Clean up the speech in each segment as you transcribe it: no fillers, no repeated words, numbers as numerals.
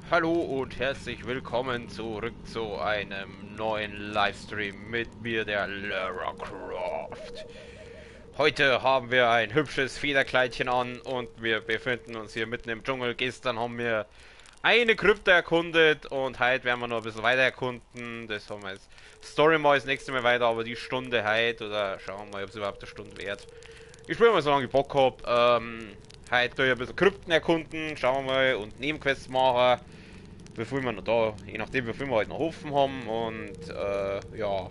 Hallo und herzlich willkommen zurück zu einem neuen Livestream mit mir, der Lara Croft. Heute haben wir ein hübsches Federkleidchen an und wir befinden uns hier mitten im Dschungel. Gestern haben wir eine Krypta erkundet und heute werden wir noch ein bisschen weiter erkunden. Das haben wir jetzt Story mal das nächste Mal weiter, aber die Stunde heute, oder schauen wir mal, ob es überhaupt eine Stunde wert. Ich spiele mal so lange ich Bock hab. Heute tue ich ein bisschen Krypten erkunden, schauen wir mal und Nebenquests machen. Wie viel wir noch da, je nachdem wie viel wir halt noch offen haben und ja.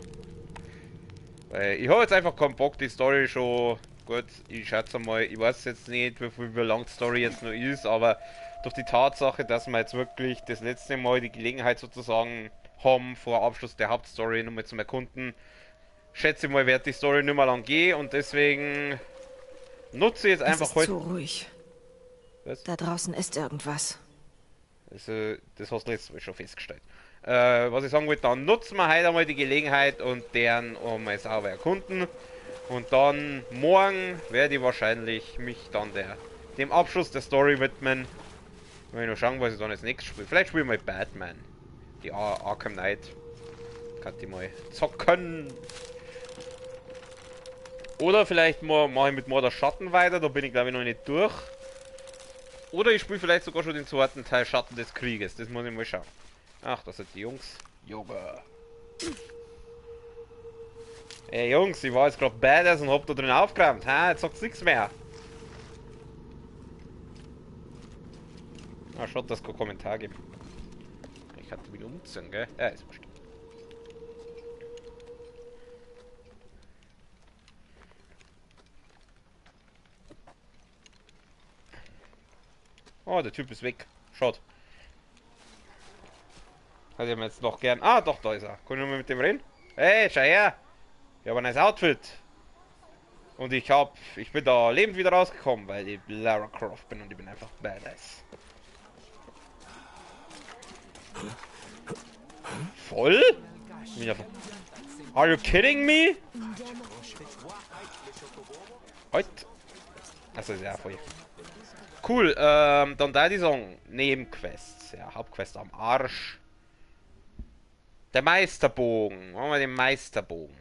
Weil ich habe jetzt einfach keinen Bock, die Story schon, gut, ich schätze mal, ich weiß jetzt nicht, wie lang die Story jetzt noch ist, aber durch die Tatsache, dass wir jetzt wirklich das letzte Mal die Gelegenheit sozusagen haben, vor Abschluss der Hauptstory nochmal zum Erkunden, schätze ich mal, wird die Story nicht mehr lang gehen und deswegen nutze ich jetzt Es einfach ist heute. zu ruhig. Was? Da draußen ist irgendwas. Das hast du letztes Mal schon festgestellt. Was ich sagen wollte, dann nutzen wir heute einmal die Gelegenheit und deren einmal sauber erkunden. Und dann morgen werde ich wahrscheinlich mich dann dem Abschluss der Story widmen. Wenn ich noch schauen, was ich dann als nächstes spiele. Vielleicht spiele ich mal Batman. Die Arkham Knight. Kann die mal zocken. Oder vielleicht mache ich mit Mord der Schatten weiter, da bin ich glaube ich noch nicht durch. Oder ich spiele vielleicht sogar schon den zweiten Teil Schatten des Krieges. Das muss ich mal schauen. Ach, das sind die Jungs. Junge. Ey Jungs, ich war jetzt gerade badass und hab da drin aufgeräumt. Ha, jetzt sagt's nichts mehr. Ah, schaut, dass es keinen Kommentar gibt. Ich hatte wieder umziehen, gell? Ja, ist wurscht. Oh, der Typ ist weg. Schaut. Hätte ich mir jetzt noch gern. Ah, doch, da ist er. Kann ich mal mit dem reden? Hey, schau her. Ich habe ein neues Outfit. Und ich bin da lebend wieder rausgekommen, weil ich Lara Croft bin und ich bin einfach badass. Voll? Are you kidding me? Heute? Achso, ja, voll. Cool, dann da die Song. Nebenquests. Ja, Hauptquest am Arsch. Der Meisterbogen. Machen wir den Meisterbogen.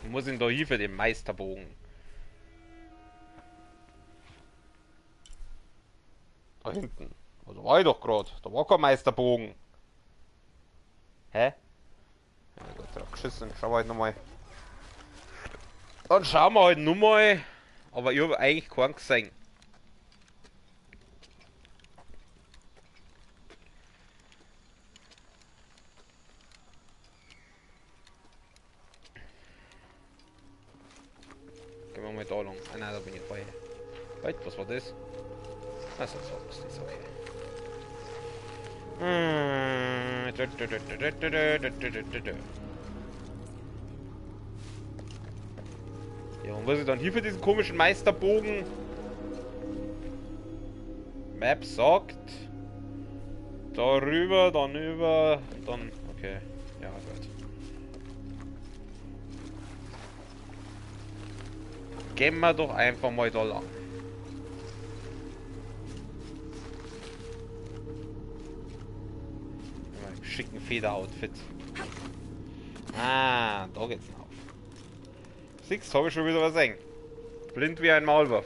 Ich muss ihn da hier für den Meisterbogen. Da hinten. Also war ich doch gerade. Da war kein Meisterbogen. Hä? Ja Gott, da geschissen. Schauen wir halt nochmal. Dann schauen wir halt nochmal. Aber ich habe eigentlich keinen gesehen. Gehen wir mal da lang. Ah nein, da bin ich vorher. Halt, was war das? Achso, das war das, okay. Ja, und was ist dann hier für diesen komischen Meisterbogen? Map sagt. Darüber, dann über, dann. Okay. Ja, gut. Gehen wir doch einfach mal da lang. Schicken Federoutfit. Ah, da geht's auf. Siehst, habe ich schon wieder was eng. Blind wie ein Maulwurf.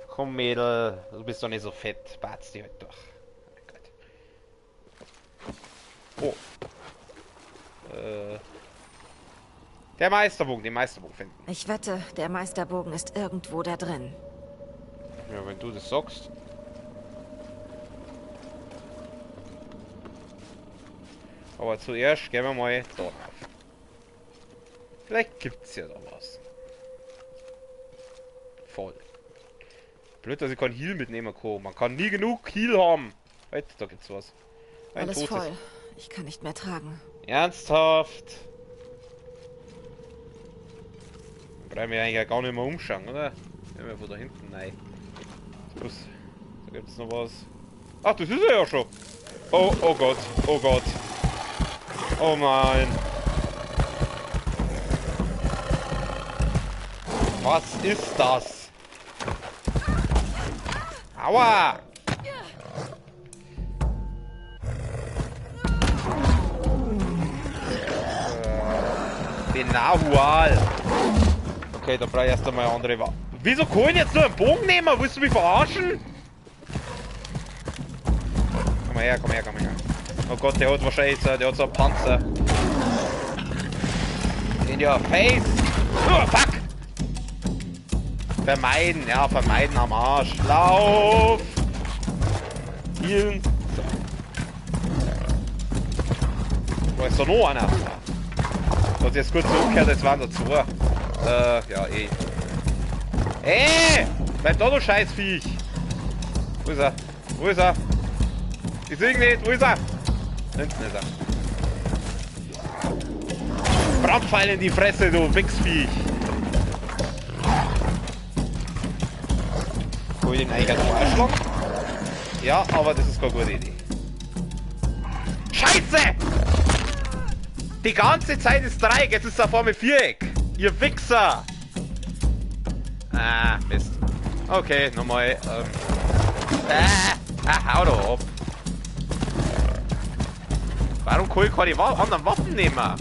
Komm, Mädel, du bist doch nicht so fett. Batz die halt durch. Oh. Der Meisterbogen, den Meisterbogen finden. Ich wette, der Meisterbogen ist irgendwo da drin. Ja, wenn du das sagst. Aber zuerst gehen wir mal da rauf. Vielleicht gibt's ja da was. Voll. Blöd, dass ich keinen Heal mitnehmen kann. Man kann nie genug Heal haben. Halt, da gibt's was. Ein Alles totes. voll. Ich kann nicht mehr tragen. Ernsthaft? Da brauchen wir eigentlich gar nicht mehr umschauen, oder? Wenn wir von da hinten, nein. Plus, da gibt's noch was. Ach, das ist er ja schon. Oh, oh Gott, oh Gott. Oh nein. Was ist das? Aua! Den Nahual. Okay, da brauche ich erst einmal eine andere Waffe. Wieso kann ich jetzt nur einen Bogen nehmen? Willst du mich verarschen? Komm mal her, komm her, komm her. Oh Gott, der hat wahrscheinlich so, der hat so einen Panzer. In your face! Oh, fuck! Vermeiden, ja, vermeiden am Arsch. Lauf! Healen. So. Wo ist da noch einer? Hat jetzt gut zugehört, jetzt waren da zwei. Ja, eh. Bleib da, du Scheißviech! Wo ist er? Wo ist er? Ich sehe ihn nicht, wo ist er? Hinten ist er. Brandpfeil in die Fresse, du Wichsviech! Hol ich den eigentlich noch erschlagen? Ja, aber das ist keine gute Idee. Scheiße! Die ganze Zeit ist Dreieck, jetzt ist da vorne Viereck! Ihr Wichser! Ah, Mist. Okay, nochmal. Hau doch ab. Warum kann ich keine anderen Waffen nehmen?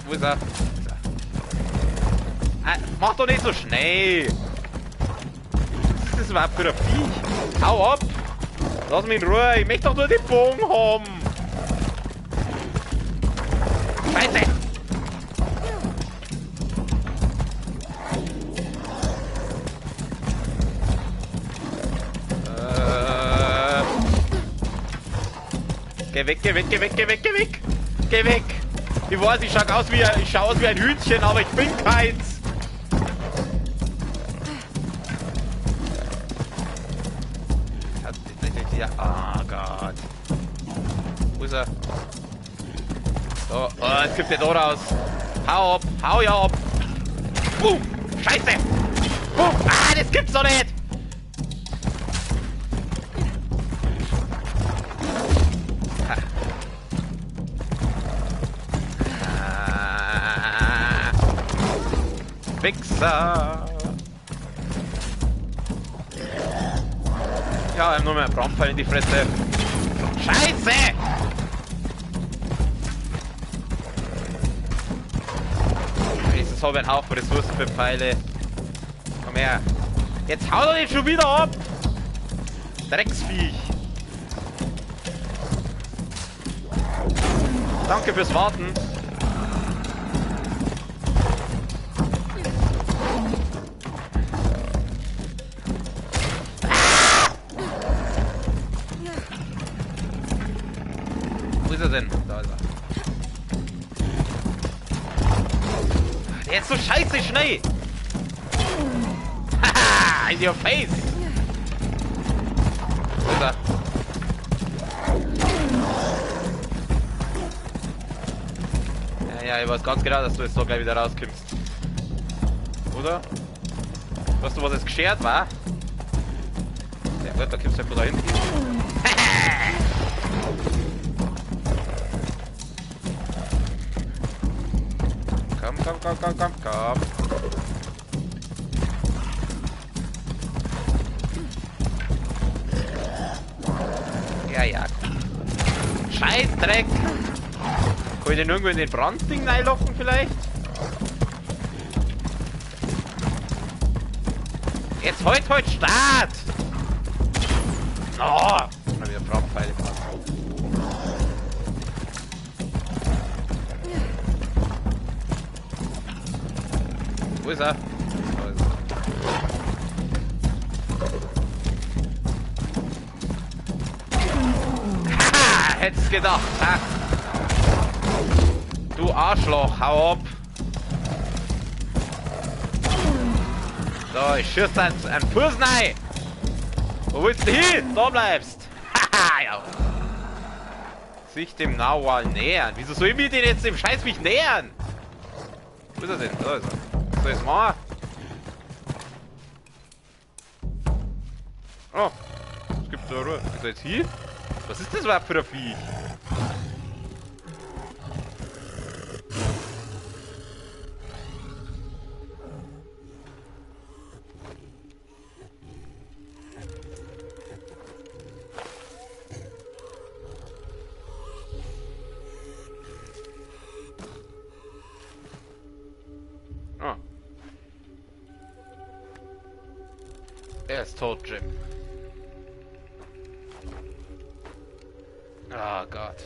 Wo ist er? Mach doch nicht so schnell! Was ist das überhaupt für ein Viech? Hau ab! Lass mich in Ruhe, ich möchte doch nur den Bogen haben! Scheiße! Geh weg, geh weg, geh weg, geh weg, geh weg! Geh weg! Ich weiß, ich schaue aus wie ein Hühnchen, aber ich bin keins! Oh Gott. Wo ist er? So, oh, jetzt gibt er da raus. Hau ab, hau ja ab. Scheiße. Das gibt's doch nicht. Wichser. Ja, nur mehr Brandpfeil in die Fresse. Scheiße! Wenigstens habe ich einen Haufen Ressourcen für Pfeile. Komm her. Jetzt hau doch nicht schon wieder ab! Drecksviech. Danke fürs Warten. Wo ist er denn? Da ist er. Der ist so scheiße schnell. Haha, in your face. Wo ist er? Ja, ich weiß ganz genau, dass du jetzt so gleich wieder rauskommst. Oder? Weißt du, was jetzt geschert war? Ja gut, da kommst du einfach da hinten. Komm. Ja. Scheißdreck! Kann ich den irgendwo in den Brandding reinlocken vielleicht? Jetzt halt Start! Oh! Mal wieder Brandpfeile gemacht. Wo ist er? Da ist er. Haha! Hätt's gedacht, ha? Du Arschloch, hau ab! So, ich schieß da einen Fuß rein! Wo willst du hin? Da bleibst! Haha, ja! Sich dem Nahual nähern. Wieso soll ich mir den jetzt dem Scheißviech nähern? Wo ist er denn? Da ist er. So, jetzt mal. Oh, es gibt da Ruhe. Ist er jetzt hier? Was ist das überhaupt für ein Vieh? Er ist tot, Jim. Ah Gott.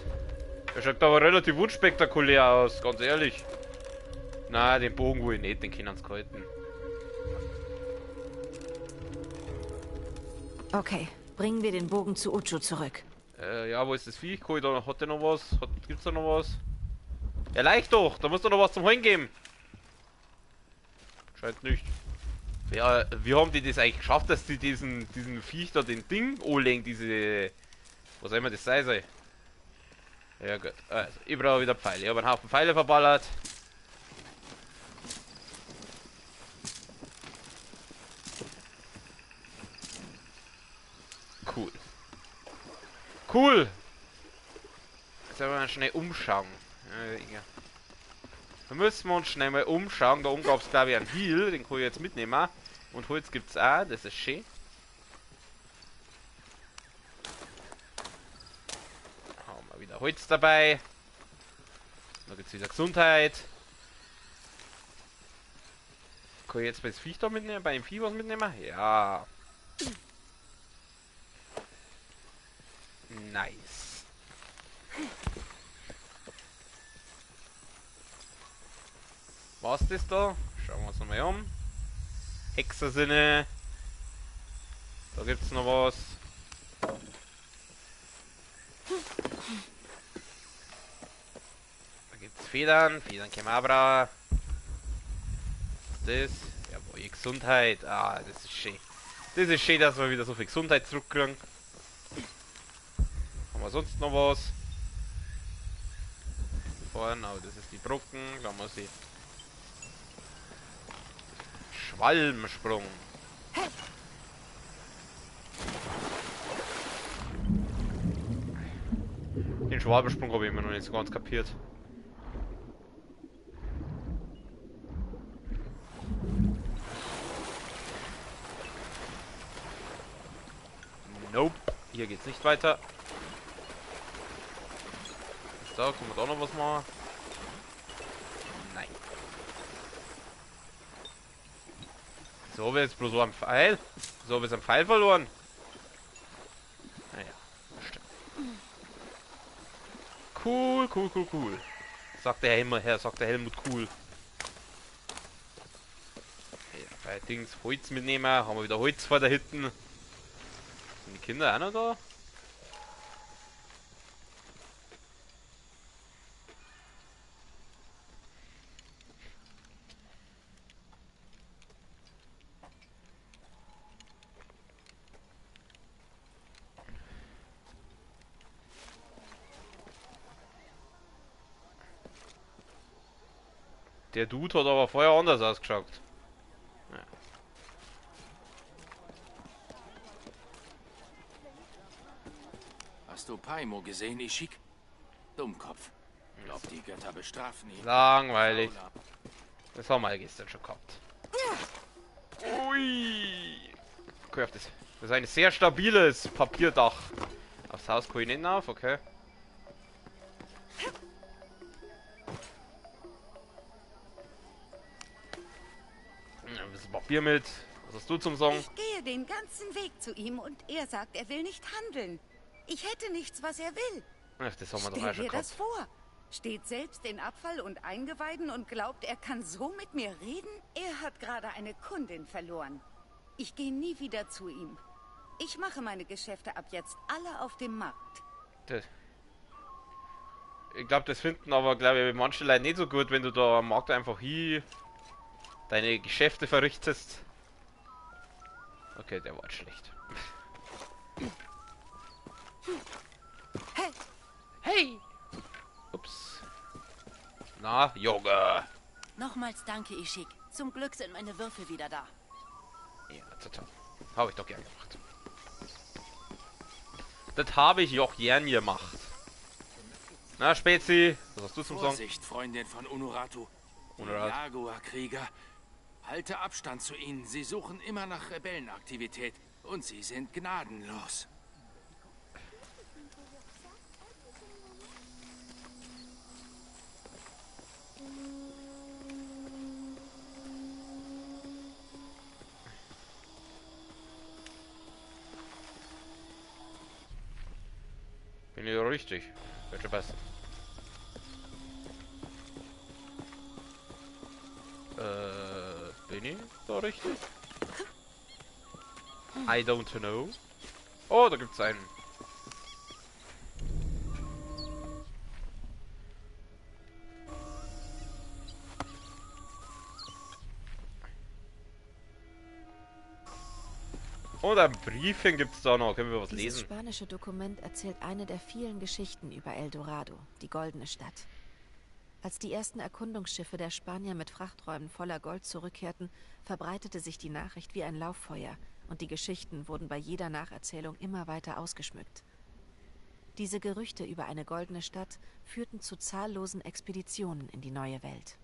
Er schaut aber relativ unspektakulär aus, ganz ehrlich. Na, den Bogen will ich nicht, den können sie halten. Okay, bringen wir den Bogen zu Uchu zurück. Ja, wo ist das Viech? Hat der noch was? Gibt's da noch was? Ja, leicht doch! Da muss doch noch was zum Holen geben! Scheint nicht. Ja, wie haben die das eigentlich geschafft, dass die diesen Viech da, den Ding anlegen, diese... Was auch immer das sein soll. Ja gut, also, ich brauche wieder Pfeile. Ich habe einen Haufen Pfeile verballert. Cool. Cool! Jetzt werden wir mal schnell umschauen. Ja. Da müssen wir uns schnell mal umschauen. Da oben gab es glaube ich einen Heal, den kann ich jetzt mitnehmen. Und Holz gibt es auch, das ist schön. Haben wir wieder Holz dabei. Da gibt es wieder Gesundheit. Kann ich jetzt bei das Viech da mitnehmen? Bei dem Vieh was mitnehmen? Ja. Nice. Was ist das da? Schauen wir uns nochmal um. Hexersinne. Da gibt's noch was. Da gibt's Federn. Federn können wir auch brauchen. Was ist das? Jawohl, Gesundheit. Ah, das ist schön. Das ist schön, dass wir wieder so viel Gesundheit zurückkriegen. Haben wir sonst noch was? Vorne, aber das ist die Brocken. Da muss ich. Schwalmsprung. Den Schwalbensprung habe ich immer noch nicht so ganz kapiert. Nope. Hier geht's nicht weiter. Da können wir doch noch was machen. Nein. So, wir jetzt bloß so am Pfeil. So, wir sind am Pfeil verloren. Naja, stimmt. Cool, cool, cool, cool. Sagt der Helmut, sagt der Helmut cool. Ja, bei Dings Holz mitnehmen. Haben wir wieder Holz vor der Hütten. Sind die Kinder auch noch da? Der Dude hat aber vorher anders ausgeschaut. Ja. Hast du Paimo gesehen, Ishik? Dummkopf. Glaub, die Götter bestrafen ihn. Langweilig. Das haben wir gestern schon gehabt. Ui. Okay, auf das. Das ist ein sehr stabiles Papierdach. Aufs Haus kann ich nicht auf, okay. Ein bisschen Papier mit. Was hast du zum Sagen? Ich gehe den ganzen Weg zu ihm und er sagt, er will nicht handeln. Ich hätte nichts, was er will. Ach, das haben wir doch Stell auch schon dir das gehabt. vor. Steht selbst in Abfall und Eingeweiden und glaubt, er kann so mit mir reden? Er hat gerade eine Kundin verloren. Ich gehe nie wieder zu ihm. Ich mache meine Geschäfte ab jetzt alle auf dem Markt. Das. Ich glaube, das finden aber, glaube ich, manche Leute nicht so gut, wenn du da am Markt einfach hier deine Geschäfte verrichtest. Okay, der war schlecht. Hey! Hey! Ups. Na, Junge! Nochmals danke, Ishik. Zum Glück sind meine Würfel wieder da. Ja, total. Habe ich doch gern gemacht. Das habe ich auch gern gemacht. Na, Spezi, was hast du zum Sagen? Vorsicht, Freundin von Unuratu. Unuratu. Jaguar-Krieger. Halte Abstand zu ihnen. Sie suchen immer nach Rebellenaktivität. Und sie sind gnadenlos. Bin ich richtig? Wird schon besser. Bin ich da richtig? I don't know. Oh, da gibt's einen. Und ein Briefchen gibt's da noch. Können wir was Dieses lesen? spanische Dokument erzählt eine der vielen Geschichten über El Dorado, die goldene Stadt. Als die ersten Erkundungsschiffe der Spanier mit Frachträumen voller Gold zurückkehrten, verbreitete sich die Nachricht wie ein Lauffeuer und die Geschichten wurden bei jeder Nacherzählung immer weiter ausgeschmückt. Diese Gerüchte über eine goldene Stadt führten zu zahllosen Expeditionen in die neue Welt.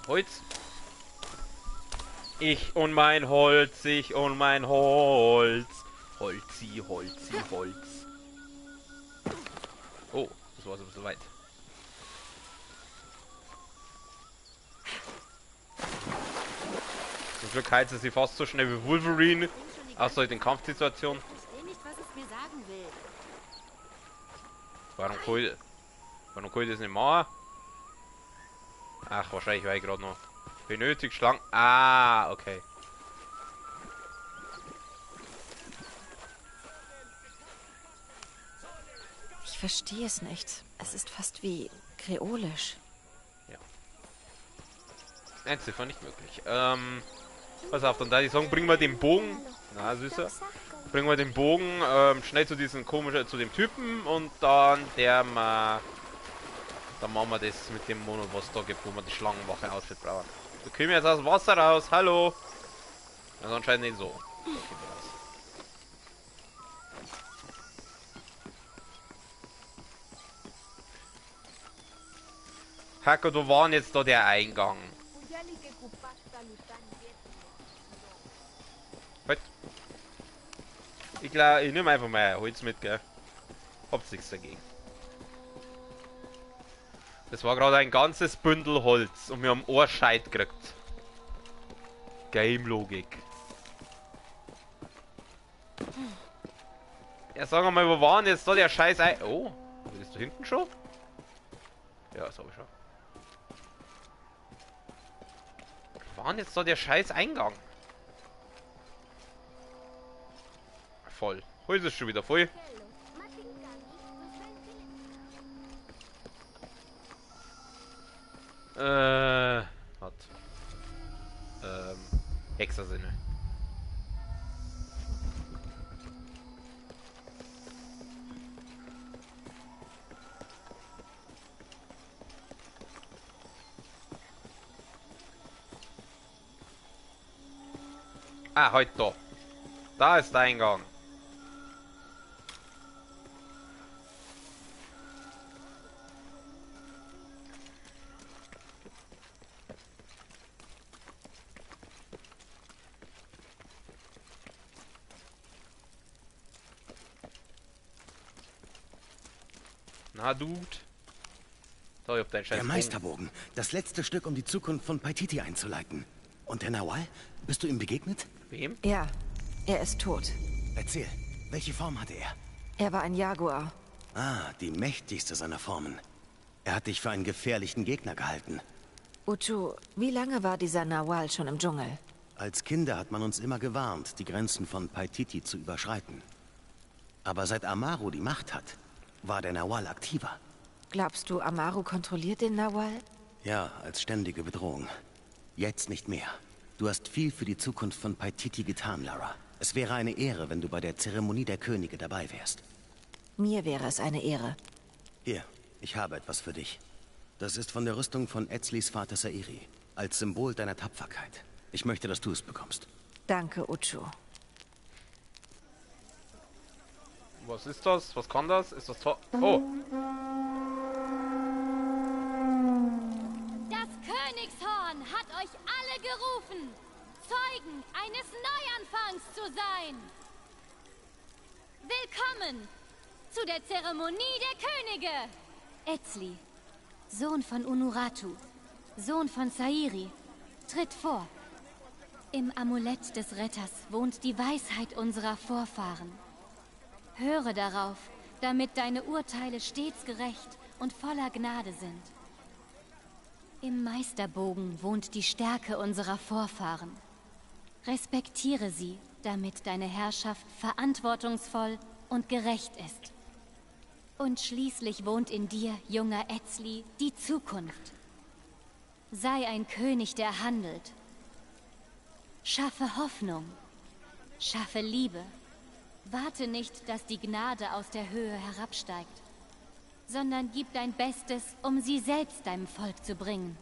Holz. Ich und mein Holz, ich und mein Holz. Holzi, Holzi, Holz. Oh, das war so ein bisschen weit. Zum Glück heizt es sie fast so schnell wie Wolverine. Außer in den Kampfsituationen. Ich verstehe nicht, was es mir sagen will. Warum kann ich das nicht machen? Ach, wahrscheinlich weil ich gerade noch benötigt Schlangen. Ah, okay. Ich verstehe es nicht. Es ist fast wie kreolisch. Ja. Endziffer nicht möglich. Pass auf, dann da ich sagen, bringen wir den Bogen. Na, süßer. Bringen wir den Bogen schnell zu diesem komischen, zu dem Typen und dann dann machen wir das mit dem Monat, was da gibt, wo wir die Schlangenwache-Outfit brauchen. Wir kommen jetzt aus dem Wasser raus, hallo! Also anscheinend nicht so. Da kommen wir raus. Hacker, wo war denn jetzt da der Eingang? Halt. Ich glaube, ich nehme einfach mal Holz mit, gell? Hab's nichts dagegen. Das war gerade ein ganzes Bündel Holz und wir haben Ohrscheid gekriegt. Game-Logik. Ja, sagen wir mal, wo war denn jetzt da der Scheiß ein... Oh, bist du hinten schon? Ja, das hab ich schon. Wo war denn jetzt da der Scheiß Eingang? Voll. Holz ist schon wieder voll. Hat. Hexersinne. Ah, heute da. Da ist der Eingang. Na, Dude. So, ich hab deinen Scheiß. Der Meisterbogen. Das letzte Stück, um die Zukunft von Paititi einzuleiten. Und der Nawal? Bist du ihm begegnet? Wem? Ja, er ist tot. Erzähl, welche Form hatte er? Er war ein Jaguar. Ah, die mächtigste seiner Formen. Er hat dich für einen gefährlichen Gegner gehalten. Uchu, wie lange war dieser Nawal schon im Dschungel? Als Kinder hat man uns immer gewarnt, die Grenzen von Paititi zu überschreiten. Aber seit Amaru die Macht hat, war der Nawal aktiver. Glaubst du, Amaru kontrolliert den Nawal? Ja, als ständige Bedrohung. Jetzt nicht mehr. Du hast viel für die Zukunft von Paititi getan, Lara. Es wäre eine Ehre, wenn du bei der Zeremonie der Könige dabei wärst. Mir wäre es eine Ehre. Hier, ich habe etwas für dich. Das ist von der Rüstung von Etzlis Vater Sairi, als Symbol deiner Tapferkeit. Ich möchte, dass du es bekommst. Danke, Uchu. Was ist das? Was kann das? Ist das toll? Oh! Das Königshorn hat euch alle gerufen, Zeugen eines Neuanfangs zu sein. Willkommen zu der Zeremonie der Könige. Etzli, Sohn von Unuratu, Sohn von Sairi, tritt vor. Im Amulett des Retters wohnt die Weisheit unserer Vorfahren. Höre darauf, damit deine Urteile stets gerecht und voller Gnade sind. Im Meisterbogen wohnt die Stärke unserer Vorfahren. Respektiere sie, damit deine Herrschaft verantwortungsvoll und gerecht ist. Und schließlich wohnt in dir, junger Ezli, die Zukunft. Sei ein König, der handelt. Schaffe Hoffnung. Schaffe Liebe. Warte nicht, dass die Gnade aus der Höhe herabsteigt, sondern gib dein Bestes, um sie selbst deinem Volk zu bringen.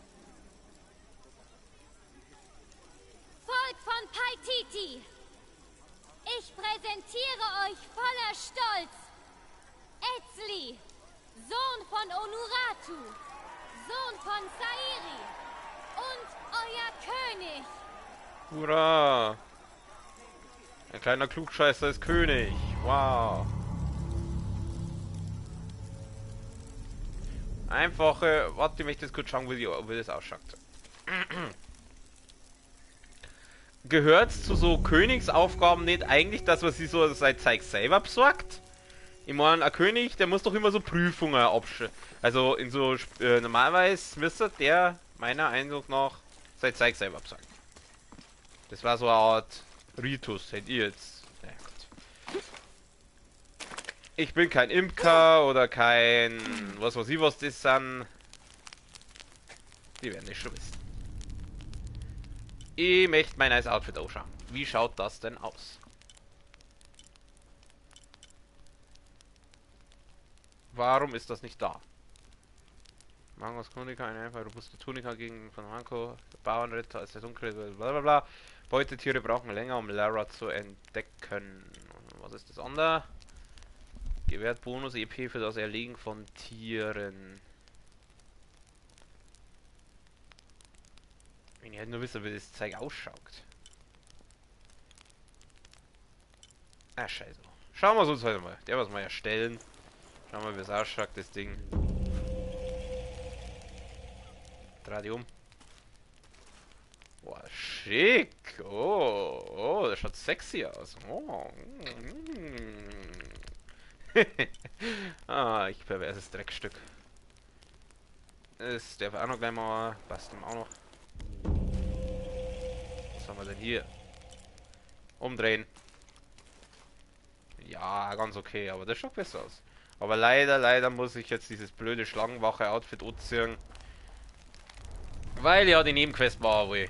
Volk von Paititi! Ich präsentiere euch voller Stolz Ezli, Sohn von Onuratu, Sohn von Sairi und euer König. Hurra! Ein kleiner Klugscheißer ist König. Wow. Einfache... Warte, ich möchte das kurz schauen, wie das ausschaut. Gehört zu so Königsaufgaben nicht eigentlich, dass man sich so sein Zeug selber besorgt? Ich meine, ein König, der muss doch immer so Prüfungen abschließen. Also in so... normalerweise müsste der, meiner Eindruck nach, sein Zeug selber besorgen. Das war so eine Art Ritus, hättet ihr jetzt. Ja, gut. Ich bin kein Imker oder kein... was weiß ich, was das sind. Die werden das schon wissen. Ich möchte mein neues Outfit anschauen. Wie schaut das denn aus? Warum ist das nicht da? Mangos Tunika, eine einfache robuste Tunika gegen von Manko, Bauernritter als der dunkle, blablabla. Beutetiere brauchen länger, um Lara zu entdecken. Was ist das andere? Gewährt Bonus EP für das Erlegen von Tieren. Wenn ich halt nur wissen, wie das Zeug ausschaut. Ah, scheiße. Schauen wir uns heute mal. Der was mal erstellen. Schauen wir, wie es ausschaut, das Ding. Dreh die um. Boah, schick. Oh, das schaut sexy aus. Oh. Ich perverses Dreckstück. Das darf auch noch gleich mal basteln. Auch noch. Was haben wir denn hier? Umdrehen. Ja, ganz okay, aber das schaut besser aus. Aber leider muss ich jetzt dieses blöde Schlangenwache-Outfit anziehen. Weil ja die Nebenquest war wohl.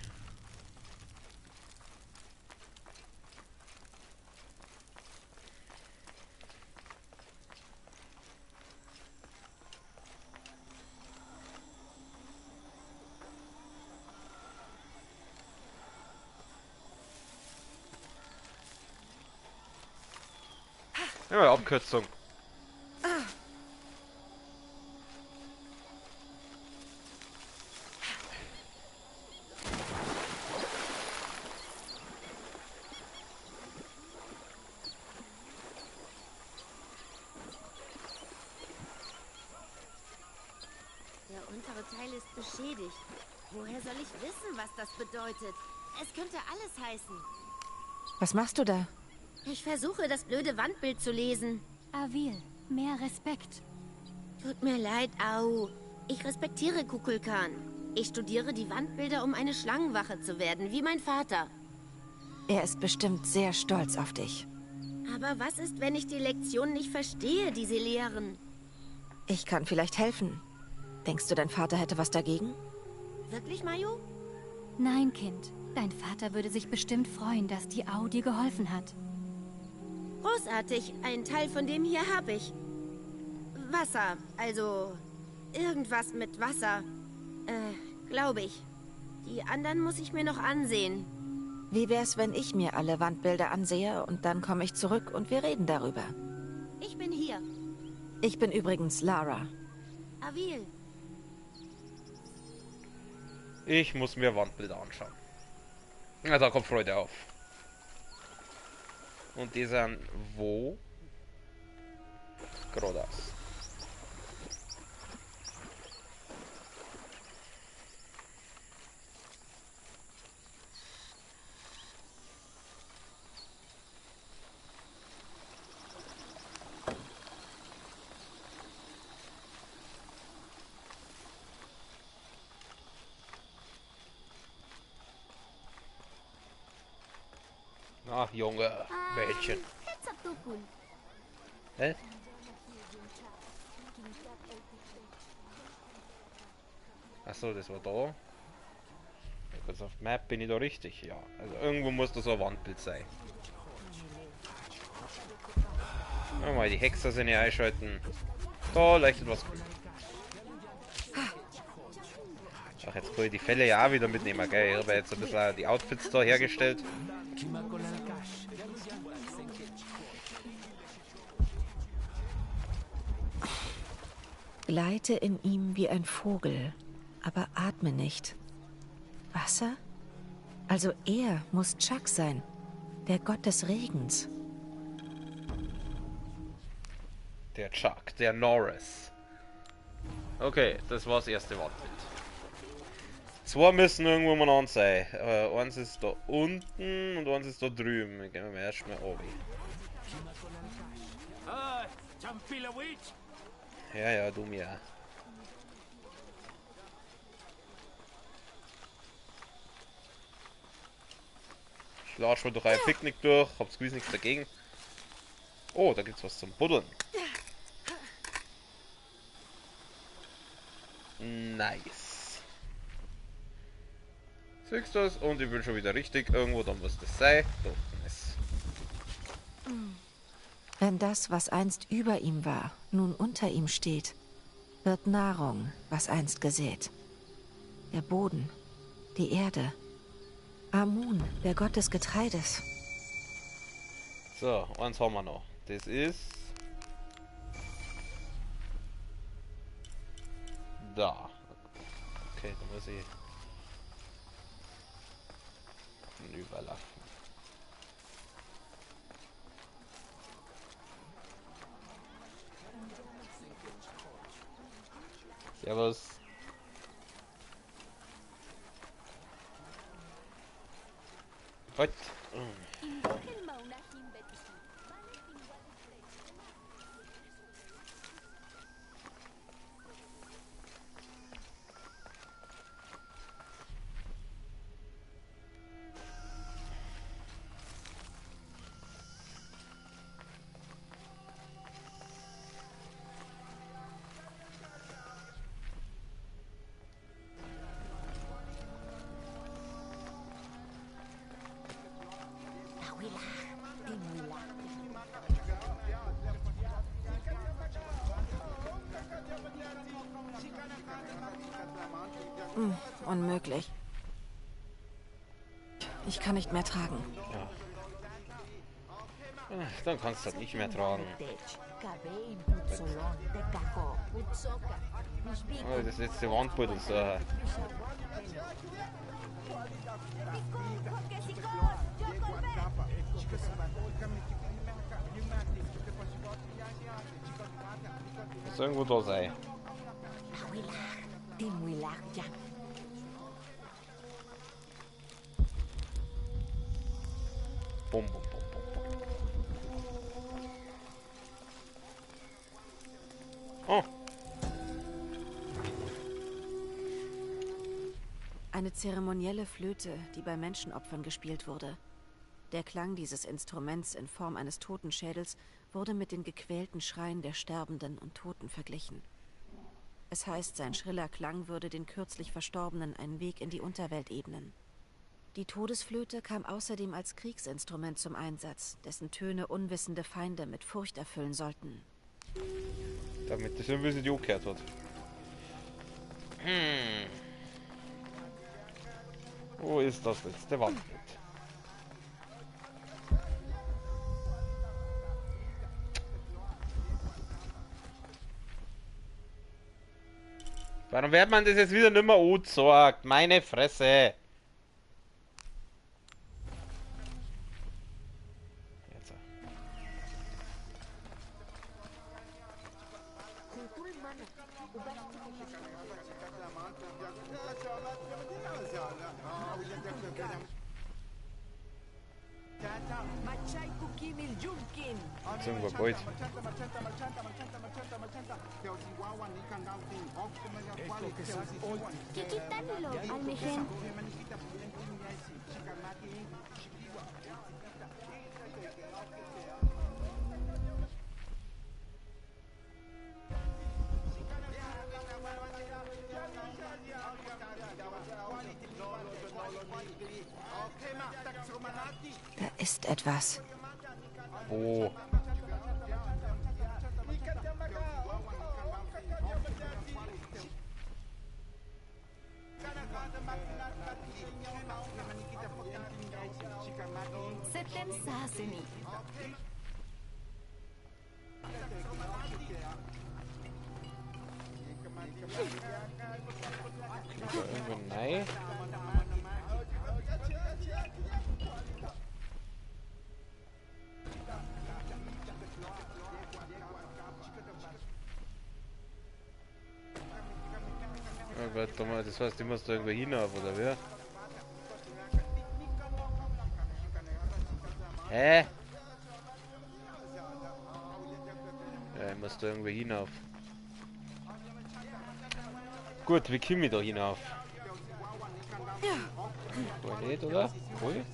Ja, Abkürzung. Der untere Teil ist beschädigt. Woher soll ich wissen, was das bedeutet? Es könnte alles heißen. Was machst du da? Ich versuche, das blöde Wandbild zu lesen. Avil, mehr Respekt. Tut mir leid, Au. Ich respektiere Kukulkan. Ich studiere die Wandbilder, um eine Schlangenwache zu werden, wie mein Vater. Er ist bestimmt sehr stolz auf dich. Aber was ist, wenn ich die Lektion nicht verstehe, die sie lehren? Ich kann vielleicht helfen. Denkst du, dein Vater hätte was dagegen? Wirklich, Mayu? Nein, Kind. Dein Vater würde sich bestimmt freuen, dass die Au dir geholfen hat. Großartig. Einen Teil von dem hier habe ich. Wasser. Also, irgendwas mit Wasser. Glaube ich. Die anderen muss ich mir noch ansehen. Wie wär's, wenn ich mir alle Wandbilder ansehe und dann komme ich zurück und wir reden darüber? Ich bin hier. Ich bin übrigens Lara. Avil. Ich muss mir Wandbilder anschauen. Ja, da kommt Freude auf. Und die sind wo? Geradeaus. Ach, Junge, Mädchen. Hä? Achso, das war da. Kurz auf Map, bin ich da richtig? Ja. Also irgendwo muss da so ein Wandbild sein. Mal die Hexer sind hier einschalten. Da leuchtet was. Ach, jetzt kann ich die Fälle ja auch wieder mitnehmen, gell? Ich habe jetzt ein bisschen die Outfits da hergestellt. Gleite in ihm wie ein Vogel, aber atme nicht. Wasser? Also er muss Chak sein, der Gott des Regens. Der Chuck, der Norris. Okay, das war das erste Wandbild. Zwei müssen irgendwo mal sein. Eins ist da unten und eins ist da drüben. Gehen wir erstmal oben. Ja, ja, du mir. Ich latsche mal durch ein Picknick durch, hab's gewiss nichts dagegen. Oh, da gibt's was zum Buddeln. Nice. Siehst du das? Und ich bin schon wieder richtig. Irgendwo, dann muss das sein. Da unten ist. Wenn das, was einst über ihm war, nun unter ihm steht, wird Nahrung, was einst gesät. Der Boden, die Erde. Amun, der Gott des Getreides. So, eins haben wir noch. Das ist... da. Okay, da muss ich... überlaufen. Servus. Gut. Unmöglich. Ich kann nicht mehr tragen. Ja. Dann kannst du das nicht mehr tragen. Oh, das letzte Wandbild ist muss irgendwo da sein. Bum, bum, bum, bum, bum. Oh. Eine zeremonielle Flöte, die bei Menschenopfern gespielt wurde. Der Klang dieses Instruments in Form eines Totenschädels wurde mit den gequälten Schreien der Sterbenden und Toten verglichen. Es heißt, sein schriller Klang würde den kürzlich Verstorbenen einen Weg in die Unterwelt ebnen. Die Todesflöte kam außerdem als Kriegsinstrument zum Einsatz, dessen Töne unwissende Feinde mit Furcht erfüllen sollten. Damit das ein bisschen die gehört hat. Wo ist das letzte Wandbild? Warum wird man das jetzt wieder nicht mehr angezeigt? Meine Fresse! Jetzt. Ist irgendwo Gold. Da ist etwas. Wo? Klingt da irgendwo nein? Oh Gott, mal, das heißt, ich muss da irgendwo hinauf, oder wer? Hä? Ja, ich muss da irgendwo hinauf. Gut, wie komme ich da hinauf? Wohl nicht, oder? Cool.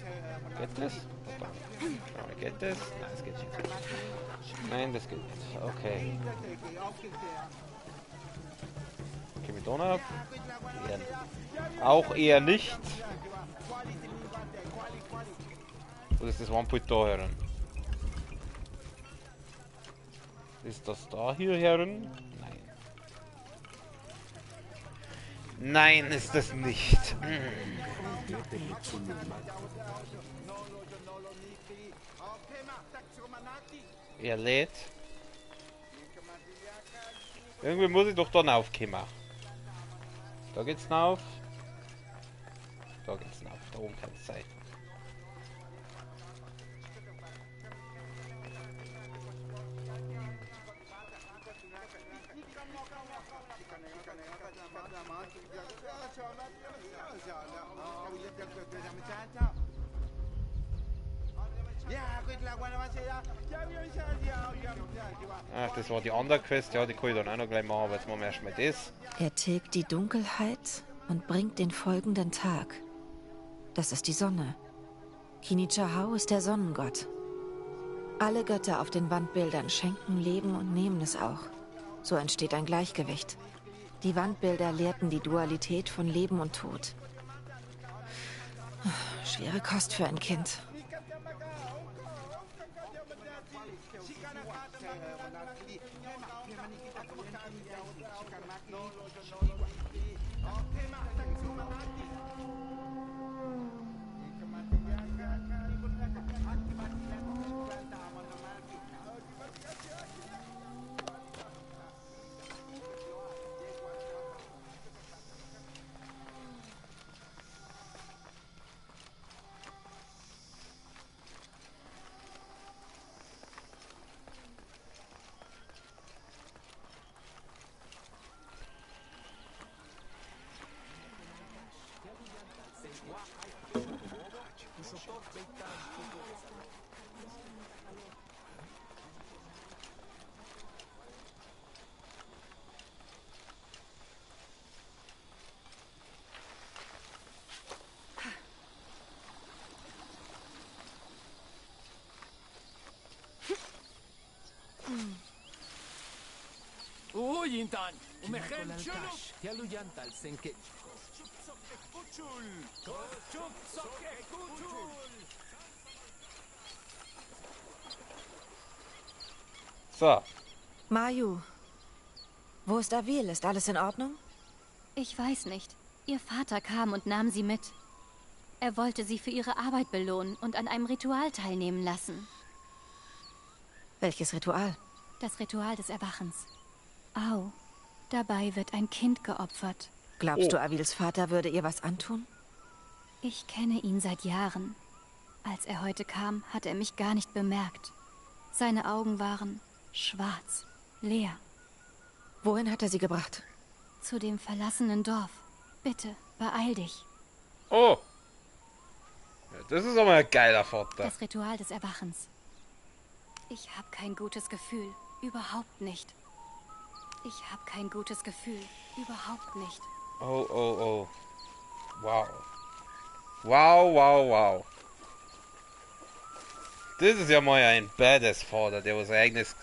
Geht das? Verdammt. Geht das? Nein, das geht nicht. Nein, das geht nicht. Okay. Komme ich da noch? Auch eher nicht. Oder ist das One-Point da herin? Ist das da hier herin? Nein. Nein, ist das nicht. Er lädt. Irgendwie muss ich doch da raufkommen. Da geht's rauf. Da geht's rauf. Da oben kann es sein. Ach, das war die andere Quest. Ja, die kann ich dann auch noch gleich machen, aber jetzt machen wir erstmal das. Er tilgt die Dunkelheit und bringt den folgenden Tag. Das ist die Sonne. Kinichahau ist der Sonnengott. Alle Götter auf den Wandbildern schenken Leben und nehmen es auch. So entsteht ein Gleichgewicht. Die Wandbilder lehrten die Dualität von Leben und Tod. Schwere Kost für ein Kind. Yintan, umechem chuluk. Yaluyantal senke. So. Mayu, wo ist Avil? Ist alles in Ordnung? Ich weiß nicht. Ihr Vater kam und nahm sie mit. Er wollte sie für ihre Arbeit belohnen und an einem Ritual teilnehmen lassen. Welches Ritual? Das Ritual des Erwachens. Au, dabei wird ein Kind geopfert. Glaubst du, Avils Vater würde ihr was antun? Ich kenne ihn seit Jahren. Als er heute kam, hat er mich gar nicht bemerkt. Seine Augen waren schwarz, leer. Wohin hat er sie gebracht? Zu dem verlassenen Dorf. Bitte, beeil dich. Oh. Ja, das ist aber ein geiler Vater. Das Ritual des Erwachens. Ich habe kein gutes Gefühl. Überhaupt nicht. Ich habe kein gutes Gefühl. Überhaupt nicht. Oh, oh, oh. Wow. Wow, wow, wow. Das ist ja mal ein badass Vater, der was eigenes...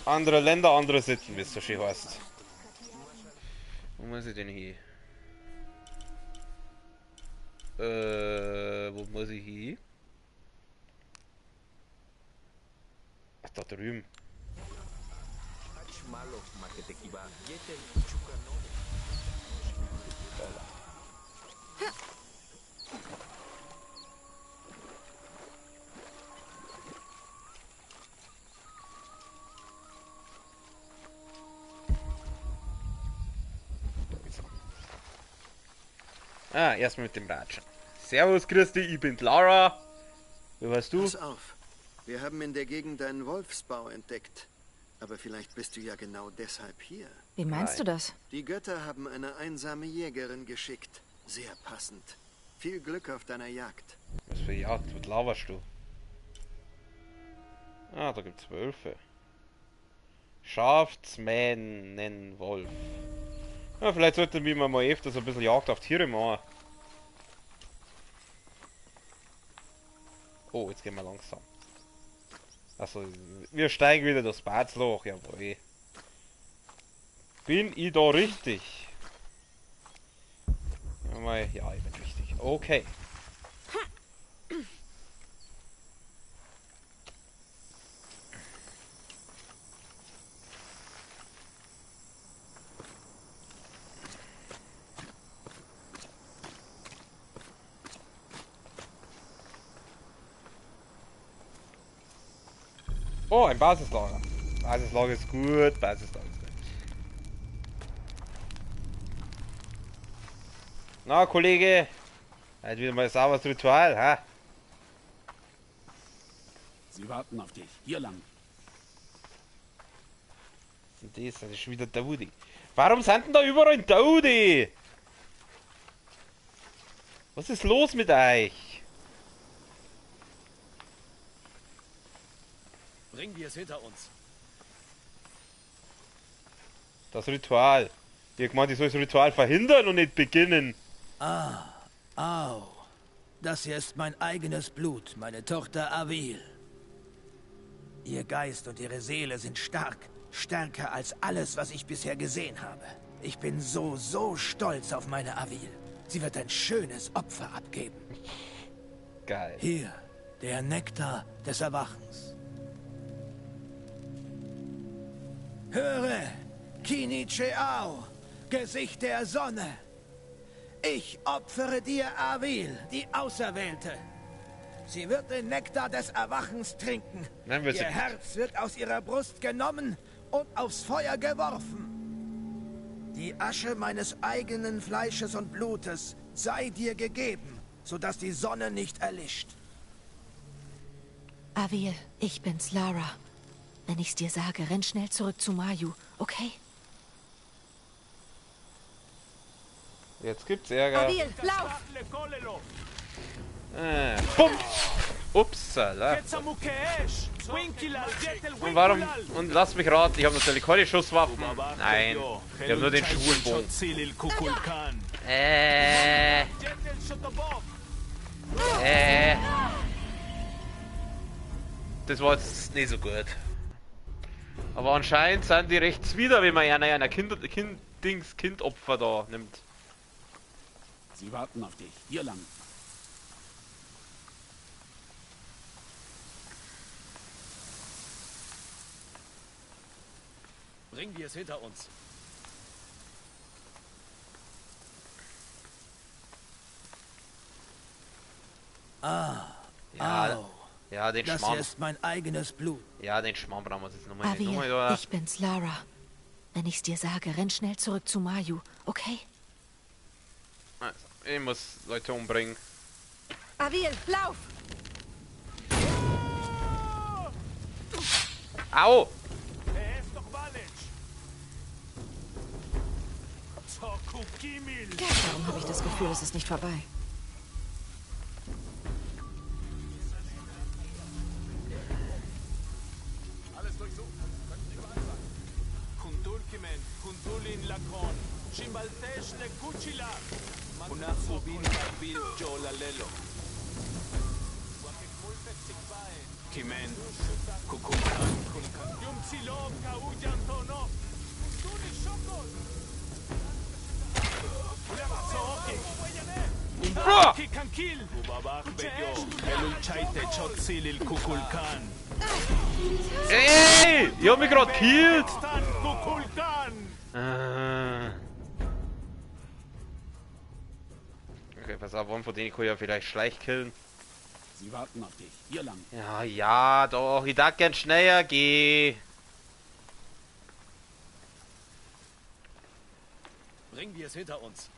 Andere Länder, andere Sitten, wie es so schön heißt. Wo muss ich denn hier? Wo muss ich hin? Ach, da drüben. Ah, erstmal mit dem Ratschen. Servus Christi, ich bin Lara. Wie heißt du? Pass auf. Wir haben in der Gegend einen Wolfsbau entdeckt. Aber vielleicht bist du ja genau deshalb hier. Wie meinst du das? Die Götter haben eine einsame Jägerin geschickt. Sehr passend. Viel Glück auf deiner Jagd. Was für Jagd? Was laberst du? Ah, da gibt's Wölfe. Schafsmähnen Wolf. Ja, vielleicht sollten wir mal öfters ein bisschen Jagd auf Tiere machen. Oh, jetzt gehen wir langsam. Also, wir steigen wieder das Badloch, jawohl. Bin ich da richtig? Ja, ich bin richtig. Okay. Oh, ein Basislager. Basislager ist gut, Basislager ist gut. Na, Kollege. Halt wieder mal ein sauberes Ritual, ha? Sie warten auf dich. Hier lang. Und das ist schon wieder Daudi. Warum sind denn da überall Daudi? Was ist los mit euch? Bringen wir es hinter uns. Das Ritual. Ich meinte, ich soll das Ritual verhindern und nicht beginnen. Au. Das hier ist mein eigenes Blut, meine Tochter Avil. Ihr Geist und ihre Seele sind stark. Stärker als alles, was ich bisher gesehen habe. Ich bin so stolz auf meine Avil. Sie wird ein schönes Opfer abgeben. Geil. Hier, der Nektar des Erwachens. Höre, Kini Cheao, Gesicht der Sonne. Ich opfere dir Avil, die Auserwählte. Sie wird den Nektar des Erwachens trinken. Nein, Ihr Herz wird aus ihrer Brust genommen und aufs Feuer geworfen. Die Asche meines eigenen Fleisches und Blutes sei dir gegeben, sodass die Sonne nicht erlischt. Avil, ich bin's, Lara. Wenn ich's dir sage, renn schnell zurück zu Mayu, okay? Jetzt gibt's Ärger. Avil, lauf! Bumm! Upsala. Und warum? Und lass mich raten, ich habe natürlich keine Schusswaffen. Nein, ich habe nur den Schulenbogen. Das war jetzt nicht so gut. Aber anscheinend sind die rechts wieder, wenn man einer Kindopfer da nimmt. Sie warten auf dich. Hier lang. Bringen wir es hinter uns. Ja, den Das Schmarrn. hier ist mein eigenes Blut. Ja, den Schmarrn brauchen wir jetzt nochmal. Avil, ich bin's, Lara. Wenn ich's dir sage, renn schnell zurück zu Mayu, okay? Also, ich muss Leute umbringen. Avil, lauf! Au! Warum habe ich das Gefühl, es ist nicht vorbei? Ey! Ich hab mich grad killt! Okay, pass auf, von denen kann ich ja vielleicht schleichkillen. Sie warten auf dich. Hier lang. Ja, ja, doch, ich darf gern schneller gehen. Bringen wir es hinter uns.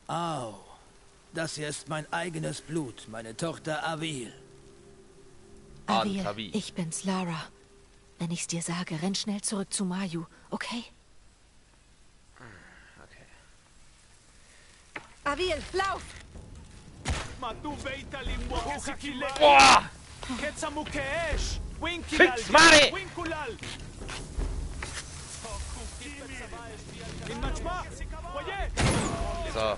Au. Das hier ist mein eigenes Blut, meine Tochter Avil. Avil, ich bin's, Lara. Wenn ich's dir sage, renn schnell zurück zu Mayu, okay? Okay. Avil, lauf! Boah! Fix, Mari! So.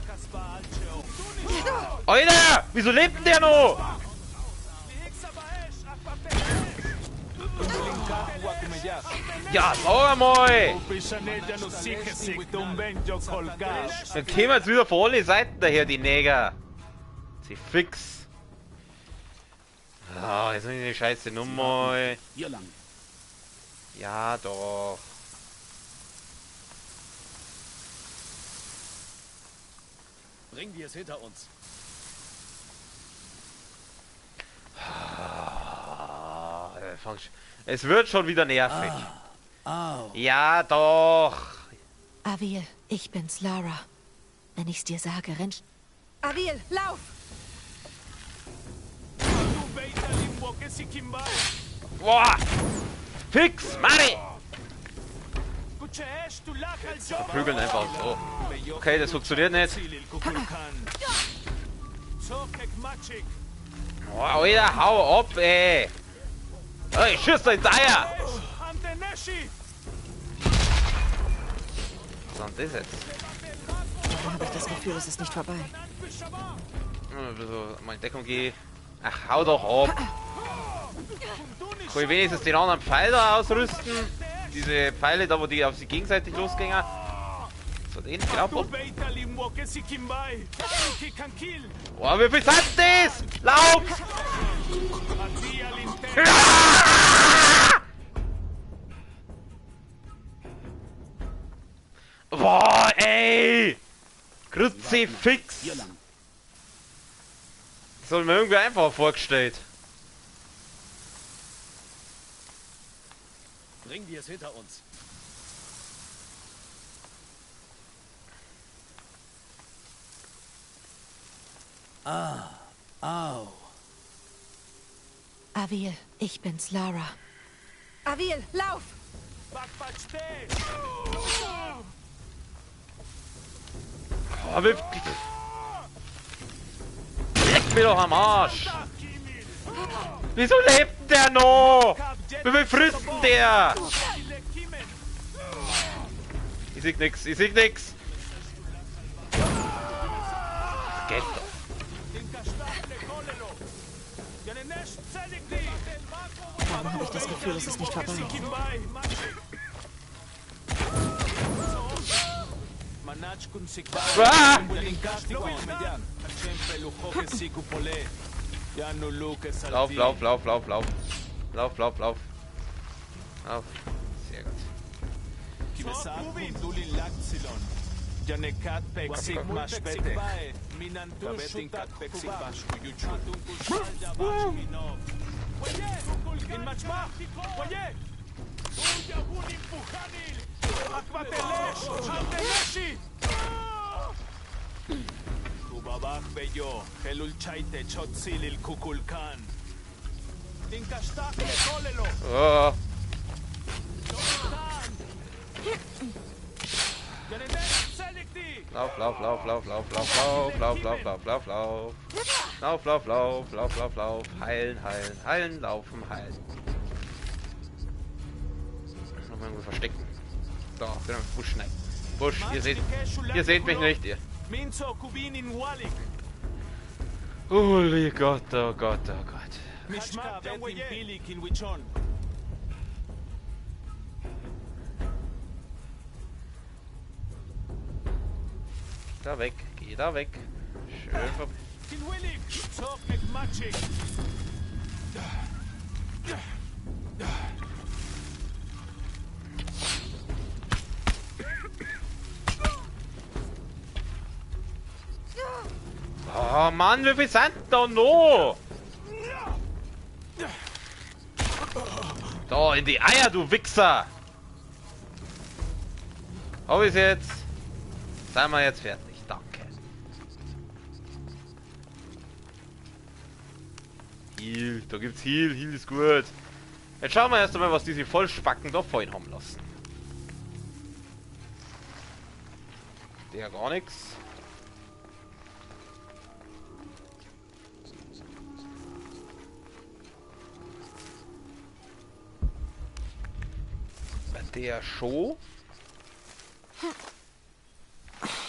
Alter! Wieso lebt denn der noch? Ja, sag mal! Dann kämen jetzt wieder von alle Seiten daher, die Neger. Sie fix. Ah, jetzt nicht die scheiße Nummer. Hier lang. Ja, doch. Bringen wir es hinter uns. Es wird schon wieder nervig. Au. Ja, doch. Avil, ich bin's, Lara. Wenn ich's dir sage, renn... Avil, lauf! Boah! Fix, Mari! Prügeln einfach so. Okay, das funktioniert nicht. Oh, Alter, hau ab, ey! Hey, schieß ins Eier! Was ist das jetzt? Dann habe ich das Gefühl, es ist nicht vorbei. So, mal in Deckung gehen. Ach, hau doch ab! Kann ich wenigstens den anderen Pfeil da ausrüsten? Diese Pfeile da, wo die auf sie gegenseitig losgingen. So, den genau. Oh, wie viel sind das? Lauf! Boah, ey! Kruzifix! Das soll mir irgendwie einfacher vorgestellt. Bringen wir es hinter uns. Au. Avil, ich bin's, Lara. Avil, lauf! Oh, leck mir doch am Arsch! Wieso lebt denn der noch? Wie viel frisst denn der? Ich sehe nix, ich sehe nix. Geht doch. Warum habe ich das Gefühl, es ist nicht vorbei? Ah! Lauf, lauf, lauf, lauf, lauf. Lauf, lauf, lauf. Lauf. Sehr gut. Oh. Lauf, lauf, lauf, lauf, lauf, lauf, lauf, lauf, lauf, lauf, lauf, lauf. Lauf, lauf, lauf, lauf, lauf, lauf. Heilen, heilen, heilen, laufen, heilen. Kann man irgendwo verstecken. Da, genau, Busch, nein. Busch, ihr seht mich nicht, ihr. Holy Gott, oh Gott, oh Gott. Da weg, geh da weg. Schön vorbei. Oh Mann, wie viel sind da noch? Da, in die Eier, du Wichser! Hab ich's jetzt? Sind wir jetzt fertig, danke. Heal, da gibt's Heal, Heal ist gut. Jetzt schauen wir erst einmal, was diese Vollspacken da vorhin haben lassen. Der gar nichts. Der Show.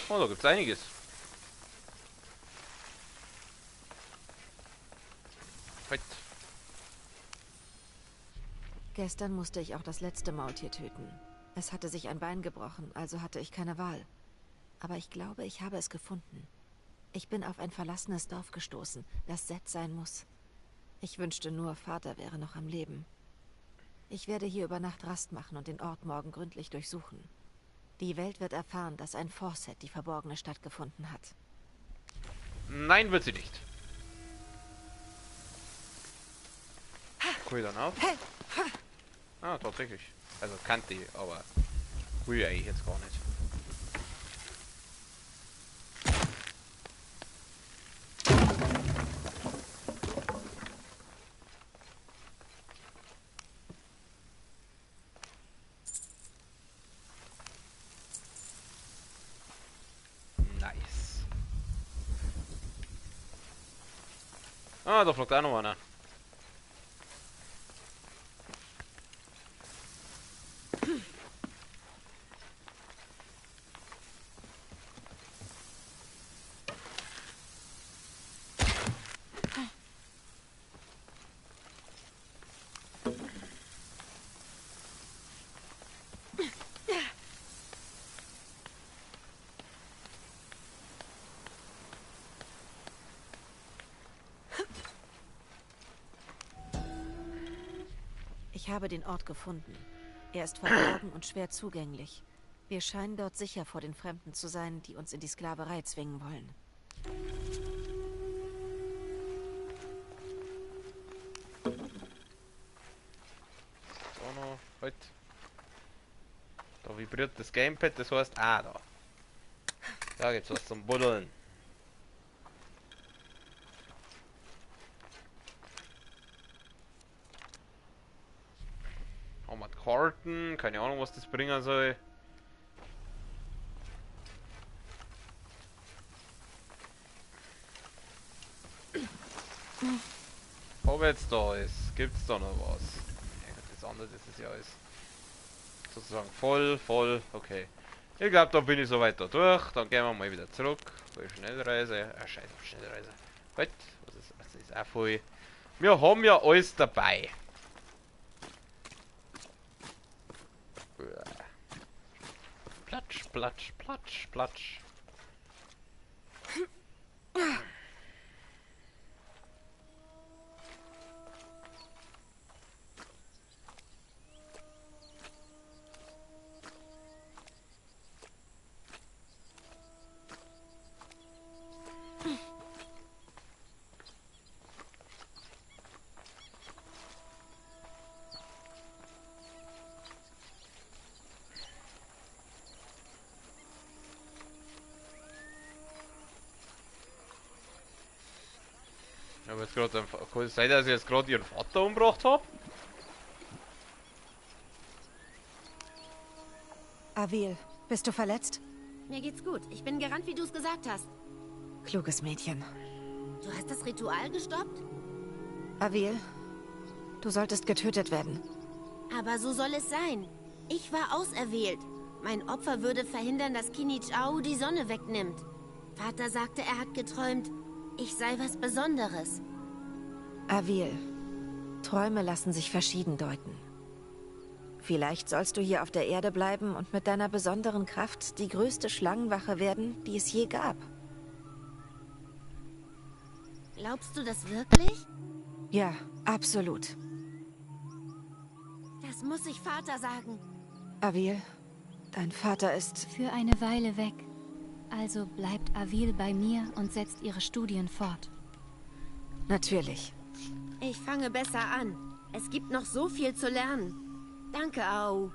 Oh, da gibt's einiges. Halt. Gestern musste ich auch das letzte Maultier töten. Es hatte sich ein Bein gebrochen, also hatte ich keine Wahl. Aber ich glaube, ich habe es gefunden. Ich bin auf ein verlassenes Dorf gestoßen, das Set sein muss. Ich wünschte nur, Vater wäre noch am Leben. Ich werde hier über Nacht Rast machen und den Ort morgen gründlich durchsuchen. Die Welt wird erfahren, dass ein Forset die verborgene Stadt gefunden hat. Nein, wird sie nicht. Cool dann auf. Ah, tatsächlich. Also kannte ich, aber will ich jetzt gar nicht. Ah, da flog auch noch einer. Ich habe den Ort gefunden. Er ist verborgen und schwer zugänglich. Wir scheinen dort sicher vor den Fremden zu sein, die uns in die Sklaverei zwingen wollen. So noch, halt. Da vibriert das Gamepad, das heißt, da. Da gibt's was zum Buddeln. Haben wir Karten, keine Ahnung, was das bringen soll. Ob jetzt da ist, gibt's da noch was? Ja, das andere, das ist ja alles sozusagen voll, okay. Ich glaube, da bin ich so weiter durch. Dann gehen wir mal wieder zurück. Voll Schnellreise. Ah, scheiß auf Schnellreise. Halt, was ist auch voll. Wir haben ja alles dabei. Platsch, platsch, platsch, platsch. Ich habe jetzt gerade, kann es sein, dass ich jetzt gerade ihren Vater umgebracht habe? Avil, bist du verletzt? Mir geht's gut. Ich bin gerannt, wie du es gesagt hast. Kluges Mädchen. Du hast das Ritual gestoppt? Avil, du solltest getötet werden. Aber so soll es sein. Ich war auserwählt. Mein Opfer würde verhindern, dass Kinich'au die Sonne wegnimmt. Vater sagte, er hat geträumt, ich sei was Besonderes. Avil, Träume lassen sich verschieden deuten. Vielleicht sollst du hier auf der Erde bleiben und mit deiner besonderen Kraft die größte Schlangenwache werden, die es je gab. Glaubst du das wirklich? Ja, absolut. Das muss ich Vater sagen. Avil, dein Vater ist... Für eine Weile weg. Also bleibt Avil bei mir und setzt ihre Studien fort. Natürlich. Ich fange besser an. Es gibt noch so viel zu lernen. Danke, Au.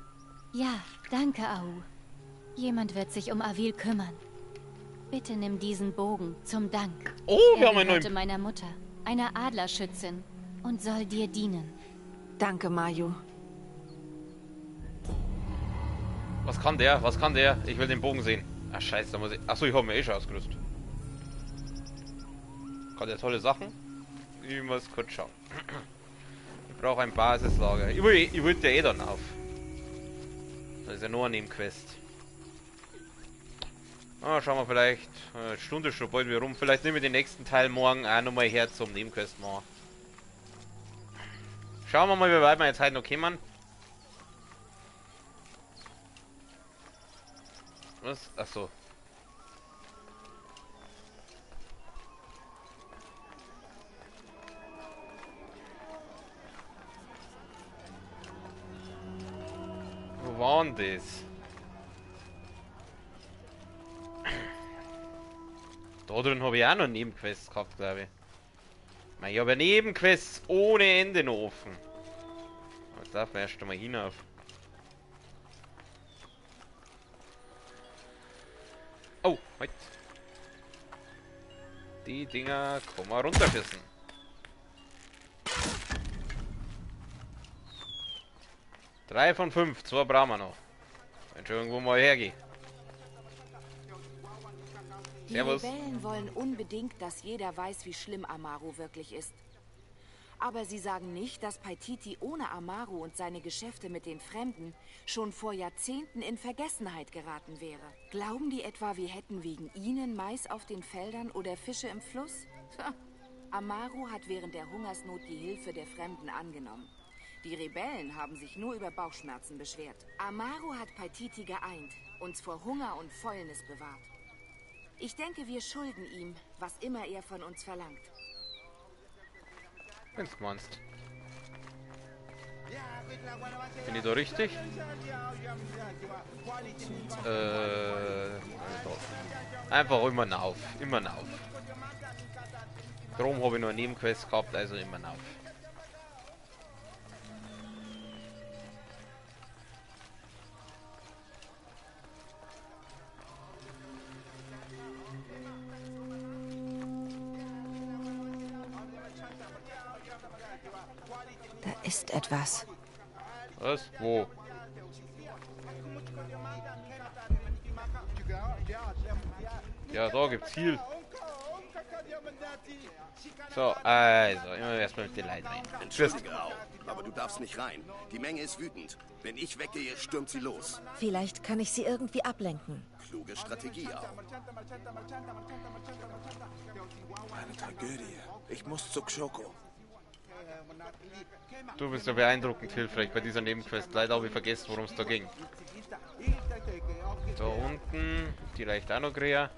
Ja, danke, Au. Jemand wird sich um Avil kümmern. Bitte nimm diesen Bogen zum Dank. Oh, wir haben einen neuen... meiner Mutter, einer Adlerschützin, und soll dir dienen. Danke, Mayu. Was kann der? Was kann der? Ich will den Bogen sehen. Ach, scheiße, da muss ich... Achso, ich habe mir eh schon ausgerüstet. Kann der tolle Sachen? Ich muss kurz schauen. Ich brauche ein Basislager. Ich wollte ja eh dann auf. Das ist ja nur eine Nebenquest. Ah, schauen wir vielleicht. Eine Stunde schon bald wieder rum. Vielleicht nehmen wir den nächsten Teil morgen auch nochmal her zum Nebenquest machen. Schauen wir mal, wie weit wir jetzt heute noch kommen. Was? Achso. Wo war denn das? Da drin habe ich auch noch Nebenquests gehabt, glaube ich. Ich habe ja Nebenquests ohne Ende noch offen. Jetzt darf man erst einmal hinauf. Oh, halt. Die Dinger kann man runterschießen. Drei von 5, 2 brauchen wir noch. Wenn schon irgendwo mal hergehe. Die Rebellen wollen unbedingt, dass jeder weiß, wie schlimm Amaru wirklich ist. Aber sie sagen nicht, dass Paititi ohne Amaru und seine Geschäfte mit den Fremden schon vor Jahrzehnten in Vergessenheit geraten wäre. Glauben die etwa, wir hätten wegen ihnen Mais auf den Feldern oder Fische im Fluss? Tja, Amaru hat während der Hungersnot die Hilfe der Fremden angenommen. Die Rebellen haben sich nur über Bauchschmerzen beschwert. Amaru hat Paititi geeint, uns vor Hunger und Fäulnis bewahrt. Ich denke, wir schulden ihm, was immer er von uns verlangt. Wenn's meinst. Bin ich da richtig? Einfach immer auf. Immer auf. Darum habe ich noch eine Nebenquest gehabt, also immer auf. Da ist etwas. Was? Wo? Ja, da gibt's Ziel. So, also, immer erstmal mit den Leuten rein. Entschuldige auch, aber du darfst nicht rein. Die Menge ist wütend. Wenn ich weggehe, stürmt sie los. Vielleicht kann ich sie irgendwie ablenken. Kluge Strategie auch. Eine Tragödie. Ich muss zu Xoko. Du bist ja beeindruckend hilfreich bei dieser Nebenquest. Leider habe ich vergessen, worum es da ging. Da unten, die reicht auch noch Grea.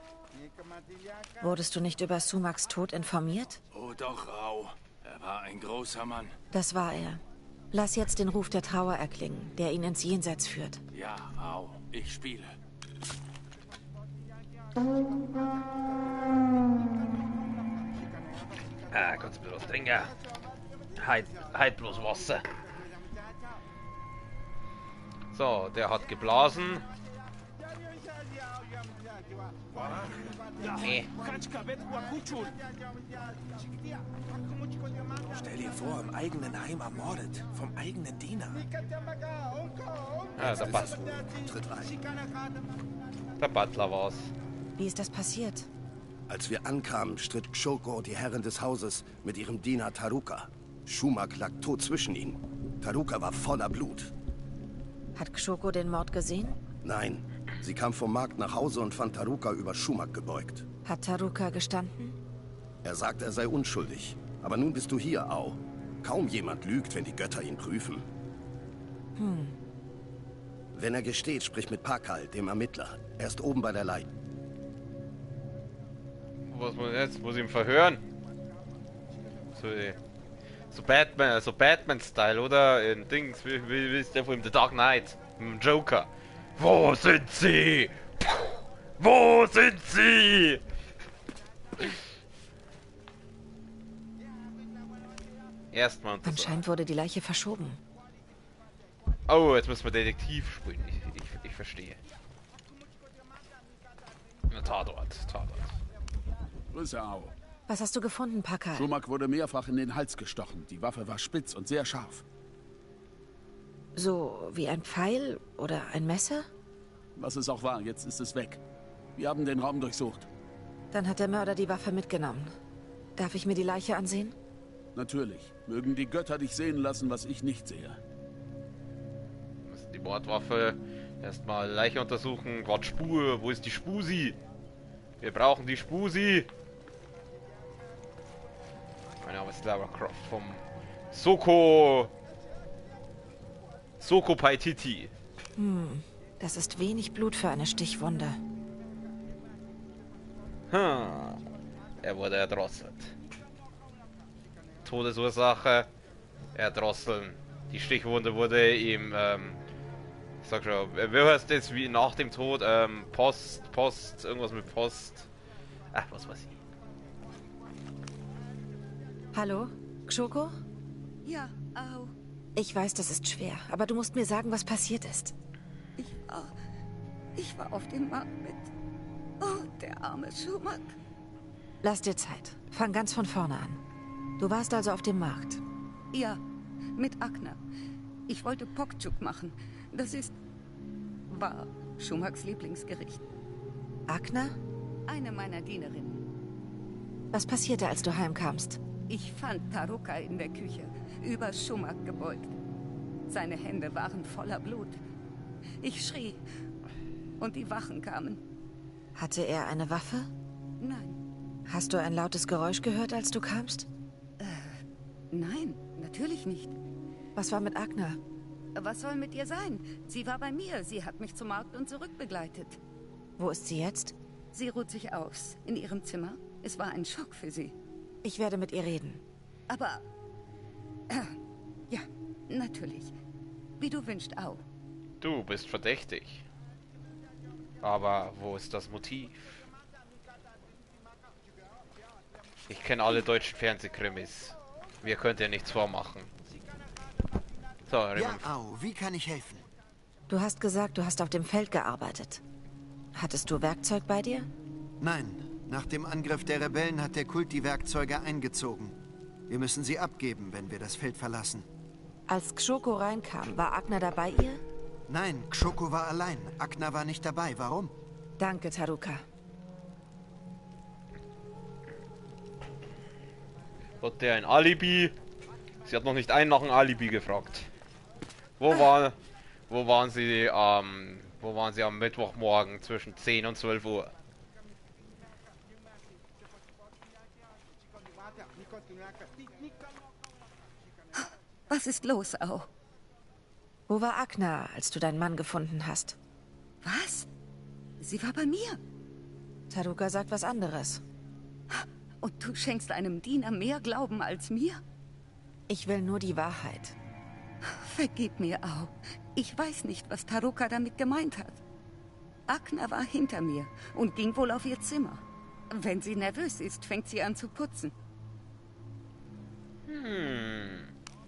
Wurdest du nicht über Sumaks Tod informiert? Oh doch, Au. Er war ein großer Mann. Das war er. Lass jetzt den Ruf der Trauer erklingen, der ihn ins Jenseits führt. Ja, Au. Ich spiele. Ah, Gott, bloß trinken. Halt bloß Wasser. So, der hat geblasen. Nee. Stell dir vor, im eigenen Heim ermordet. Vom eigenen Diener. Ah, der Butler. Tritt ein. Der Butler war's. Wie ist das passiert? Als wir ankamen, stritt Xoko, die Herrin des Hauses, mit ihrem Diener Taruka. Shumak lag tot zwischen ihnen. Taruka war voller Blut. Hat Xoko den Mord gesehen? Nein. Sie kam vom Markt nach Hause und fand Taruka über Schumak gebeugt. Hat Taruka gestanden? Er sagt, er sei unschuldig. Aber nun bist du hier, Au. Kaum jemand lügt, wenn die Götter ihn prüfen. Wenn er gesteht, sprich mit Pakal, dem Ermittler. Er ist oben bei der Leiche. Was muss jetzt? Muss ich ihn verhören? So Batman-Style, oder? In Dings, wie ist der von The Dark Knight? Mit dem Joker. Wo sind sie? Wo sind sie? Erstmal untersuchen. Anscheinend wurde die Leiche verschoben. Oh, jetzt müssen wir Detektiv spielen. Ich verstehe. Na, Tatort. Grüße, Au. Was hast du gefunden, Pakal? Schumak wurde mehrfach in den Hals gestochen. Die Waffe war spitz und sehr scharf. So wie ein Pfeil oder ein Messer? Was es auch war, jetzt ist es weg. Wir haben den Raum durchsucht. Dann hat der Mörder die Waffe mitgenommen. Darf ich mir die Leiche ansehen? Natürlich. Mögen die Götter dich sehen lassen, was ich nicht sehe. Die Mordwaffe. Erstmal Leiche untersuchen. Wart Spur. Wo ist die Spusi? Wir brauchen die Spusi. Mein Name ist Lara Croft vom Soko Paititi. Das ist wenig Blut für eine Stichwunde. Er wurde erdrosselt. Todesursache: Erdrosseln. Die Stichwunde wurde ihm, ich sag schon, wie heißt das, wie nach dem Tod, Post, irgendwas mit Post. Ach, was weiß ich. Hallo? Xoko? Ja, Au. Ich weiß, das ist schwer, aber du musst mir sagen, was passiert ist. Ich war auf dem Markt mit... Oh, der arme Schumak. Lass dir Zeit. Fang ganz von vorne an. Du warst also auf dem Markt. Ja, mit Akna. Ich wollte Pokchuk machen. war Schumaks Lieblingsgericht. Akna? Eine meiner Dienerinnen. Was passierte, als du heimkamst? Ich fand Taruka in der Küche, über Schumak gebeugt. Seine Hände waren voller Blut. Ich schrie und die Wachen kamen. Hatte er eine Waffe? Nein. Hast du ein lautes Geräusch gehört, als du kamst? Nein, natürlich nicht. Was war mit Akna? Was soll mit ihr sein? Sie war bei mir. Sie hat mich zum Markt und zurück begleitet. Wo ist sie jetzt? Sie ruht sich aus. In ihrem Zimmer. Es war ein Schock für sie. Ich werde mit ihr reden. Aber... ja, natürlich. Wie du wünschst, Au. Du bist verdächtig. Aber wo ist das Motiv? Ich kenne alle deutschen Fernsehkrimis. Wir könnt ihr nichts vormachen. So, ja, Au, wie kann ich helfen? Du hast gesagt, du hast auf dem Feld gearbeitet. Hattest du Werkzeug bei dir? Nein. Nach dem Angriff der Rebellen hat der Kult die Werkzeuge eingezogen. Wir müssen sie abgeben, wenn wir das Feld verlassen. Als Xoko reinkam, war Akna da bei ihr? Nein, Xoko war allein. Akna war nicht dabei. Warum? Danke, Taruka. Hat der ein Alibi? Sie hat noch nicht einen nach einem Alibi gefragt. Wo waren Sie am Mittwochmorgen zwischen 10 und 12 Uhr? Was ist los, Au? Wo war Akna, als du deinen Mann gefunden hast? Was? Sie war bei mir. Taruka sagt was anderes. Und du schenkst einem Diener mehr Glauben als mir? Ich will nur die Wahrheit. Vergib mir, Au. Ich weiß nicht, was Taruka damit gemeint hat. Akna war hinter mir und ging wohl auf ihr Zimmer. Wenn sie nervös ist, fängt sie an zu putzen.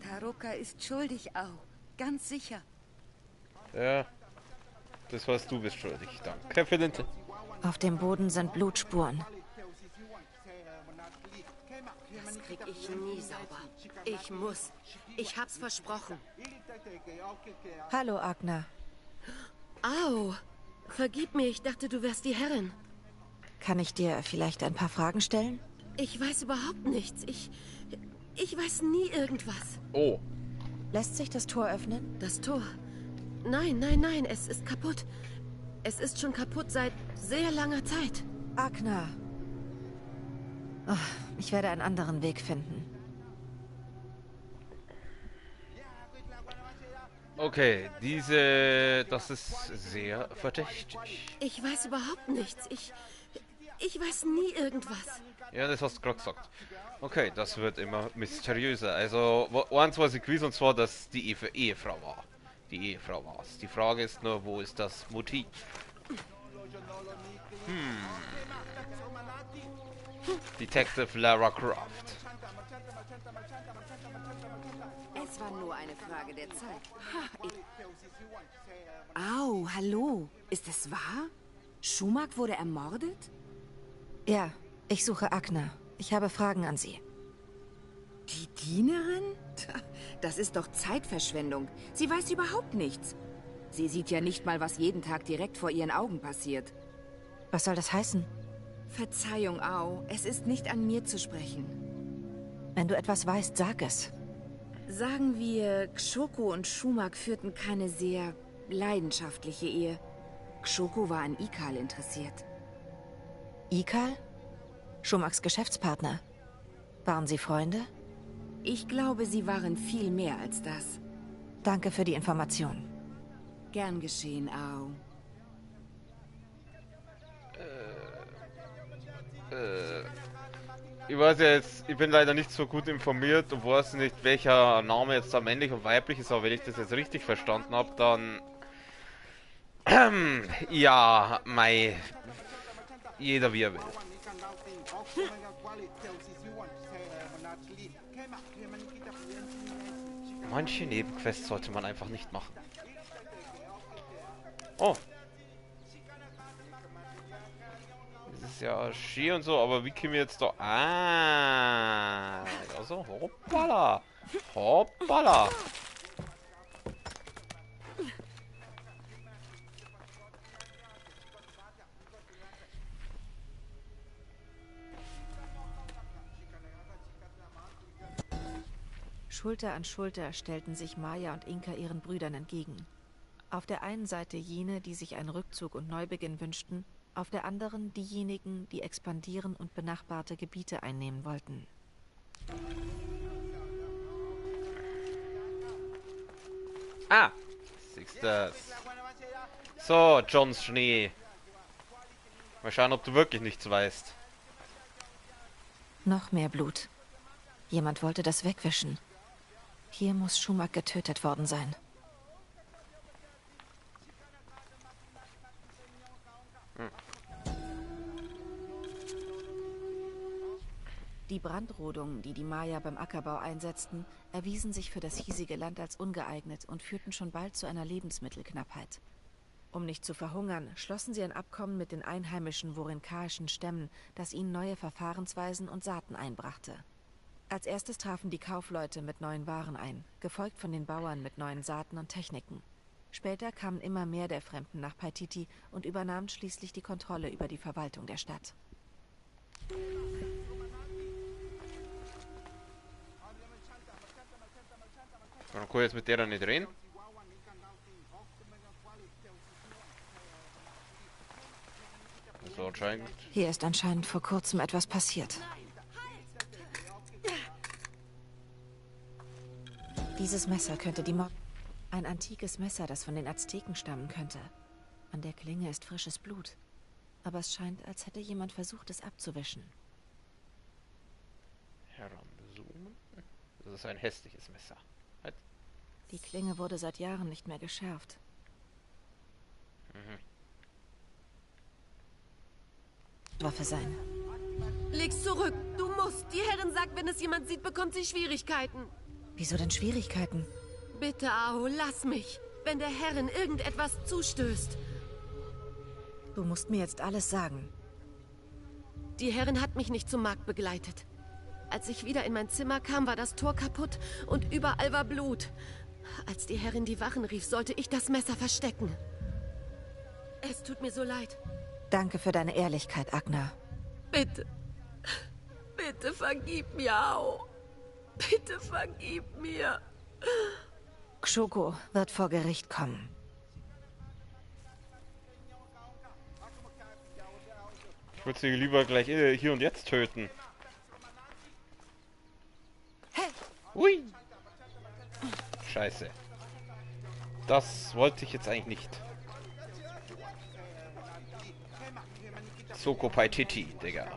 Taruka ist schuldig, Au. Ganz sicher. Ja, das weißt du, bist schuldig. Danke für den... Auf dem Boden sind Blutspuren. Das krieg ich nie sauber. Ich muss. Ich hab's versprochen. Hallo, Akna. Au! Vergib mir, ich dachte, du wärst die Herrin. Kann ich dir vielleicht ein paar Fragen stellen? Ich weiß überhaupt nichts. Ich weiß nie irgendwas. Oh. Lässt sich das Tor öffnen? Das Tor? Nein, nein, nein, es ist kaputt. Es ist schon kaputt seit sehr langer Zeit. Agna. Oh, ich werde einen anderen Weg finden. Okay, das ist sehr verdächtig. Ich weiß überhaupt nichts. Ich weiß nie irgendwas. Ja, das hast du gerade gesagt. Okay, das wird immer mysteriöser. Also, eins weiß ich gewiss, und zwar, dass die Ehefrau war. Die Ehefrau war es. Die Frage ist nur, wo ist das Motiv? Detective Lara Croft. Es war nur eine Frage der Zeit. Au, hallo. Ist es wahr? Schumack wurde ermordet? Ja, ich suche Agna. Ich habe Fragen an sie. Die Dienerin? Das ist doch Zeitverschwendung. Sie weiß überhaupt nichts. Sie sieht ja nicht mal, was jeden Tag direkt vor ihren Augen passiert. Was soll das heißen? Verzeihung, Au. Es ist nicht an mir zu sprechen. Wenn du etwas weißt, sag es. Sagen wir, Xoko und Schumack führten keine sehr leidenschaftliche Ehe. Xoko war an Ikal interessiert. Ikal? Schumacks Geschäftspartner. Waren sie Freunde? Ich glaube, sie waren viel mehr als das. Danke für die Information. Gern geschehen, Au. Ich weiß ja jetzt, ich bin leider nicht so gut informiert und weiß nicht, welcher Name jetzt da männlich und weiblich ist, aber wenn ich das jetzt richtig verstanden habe, dann... ja, jeder wie er will. Manche Nebenquests sollte man einfach nicht machen. Oh. Das ist ja Ski und so, aber wie können wir jetzt da... Ah. Also, hoppala. Hoppala. Schulter an Schulter stellten sich Maya und Inka ihren Brüdern entgegen. Auf der einen Seite jene, die sich einen Rückzug und Neubeginn wünschten, auf der anderen diejenigen, die expandieren und benachbarte Gebiete einnehmen wollten. Ah, siehst du. So, Jon Schnee. Mal schauen, ob du wirklich nichts weißt. Noch mehr Blut. Jemand wollte das wegwischen. Hier muss Schumack getötet worden sein. Die Brandrodungen, die die Maya beim Ackerbau einsetzten, erwiesen sich für das hiesige Land als ungeeignet und führten schon bald zu einer Lebensmittelknappheit. Um nicht zu verhungern, schlossen sie ein Abkommen mit den einheimischen vorinkaischen Stämmen, das ihnen neue Verfahrensweisen und Saaten einbrachte. Als erstes trafen die Kaufleute mit neuen Waren ein, gefolgt von den Bauern mit neuen Saaten und Techniken. Später kamen immer mehr der Fremden nach Paititi und übernahmen schließlich die Kontrolle über die Verwaltung der Stadt. Man kann jetzt mit der nicht reden. So anscheinend. Hier ist anscheinend vor kurzem etwas passiert. Dieses Messer könnte die Mord... Ein antikes Messer, das von den Azteken stammen könnte. An der Klinge ist frisches Blut. Aber es scheint, als hätte jemand versucht, es abzuwischen. Heranzoomen. Das ist ein hässliches Messer. Halt. Die Klinge wurde seit Jahren nicht mehr geschärft. Waffe sein. Leg's zurück. Du musst. Die Herrin sagt, wenn es jemand sieht, bekommt sie Schwierigkeiten. Wieso denn Schwierigkeiten? Bitte, Aho, lass mich. Wenn der Herrin irgendetwas zustößt. Du musst mir jetzt alles sagen. Die Herrin hat mich nicht zum Markt begleitet. Als ich wieder in mein Zimmer kam, war das Tor kaputt und überall war Blut. Als die Herrin die Wachen rief, sollte ich das Messer verstecken. Es tut mir so leid. Danke für deine Ehrlichkeit, Agna. Bitte. Bitte vergib mir, Aho. Bitte vergib mir. Xoko wird vor Gericht kommen. würde sie lieber gleich hier und jetzt töten. Ui! Scheiße. Das wollte ich jetzt eigentlich nicht. Soko Paititi, Digga.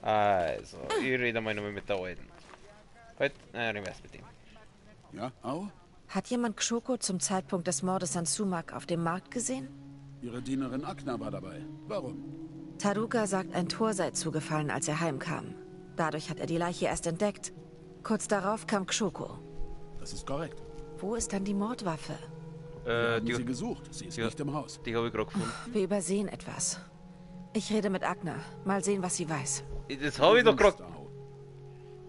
Also, ich rede mal nur mit der Alten. Heute, reden wir erst mit ihm. Ja, Au? Hat jemand Xoko zum Zeitpunkt des Mordes an Sumak auf dem Markt gesehen? Ihre Dienerin Akna war dabei. Warum? Taruka sagt, ein Tor sei zugefallen, als er heimkam. Dadurch hat er die Leiche erst entdeckt. Kurz darauf kam Xoko. Das ist korrekt. Wo ist dann die Mordwaffe? Wir haben sie gesucht. Sie ist nicht im Haus. Die habe ich gerade gefunden. Wir übersehen etwas. Ich rede mit Agna. Mal sehen, was sie weiß. Das habe ich doch gerade...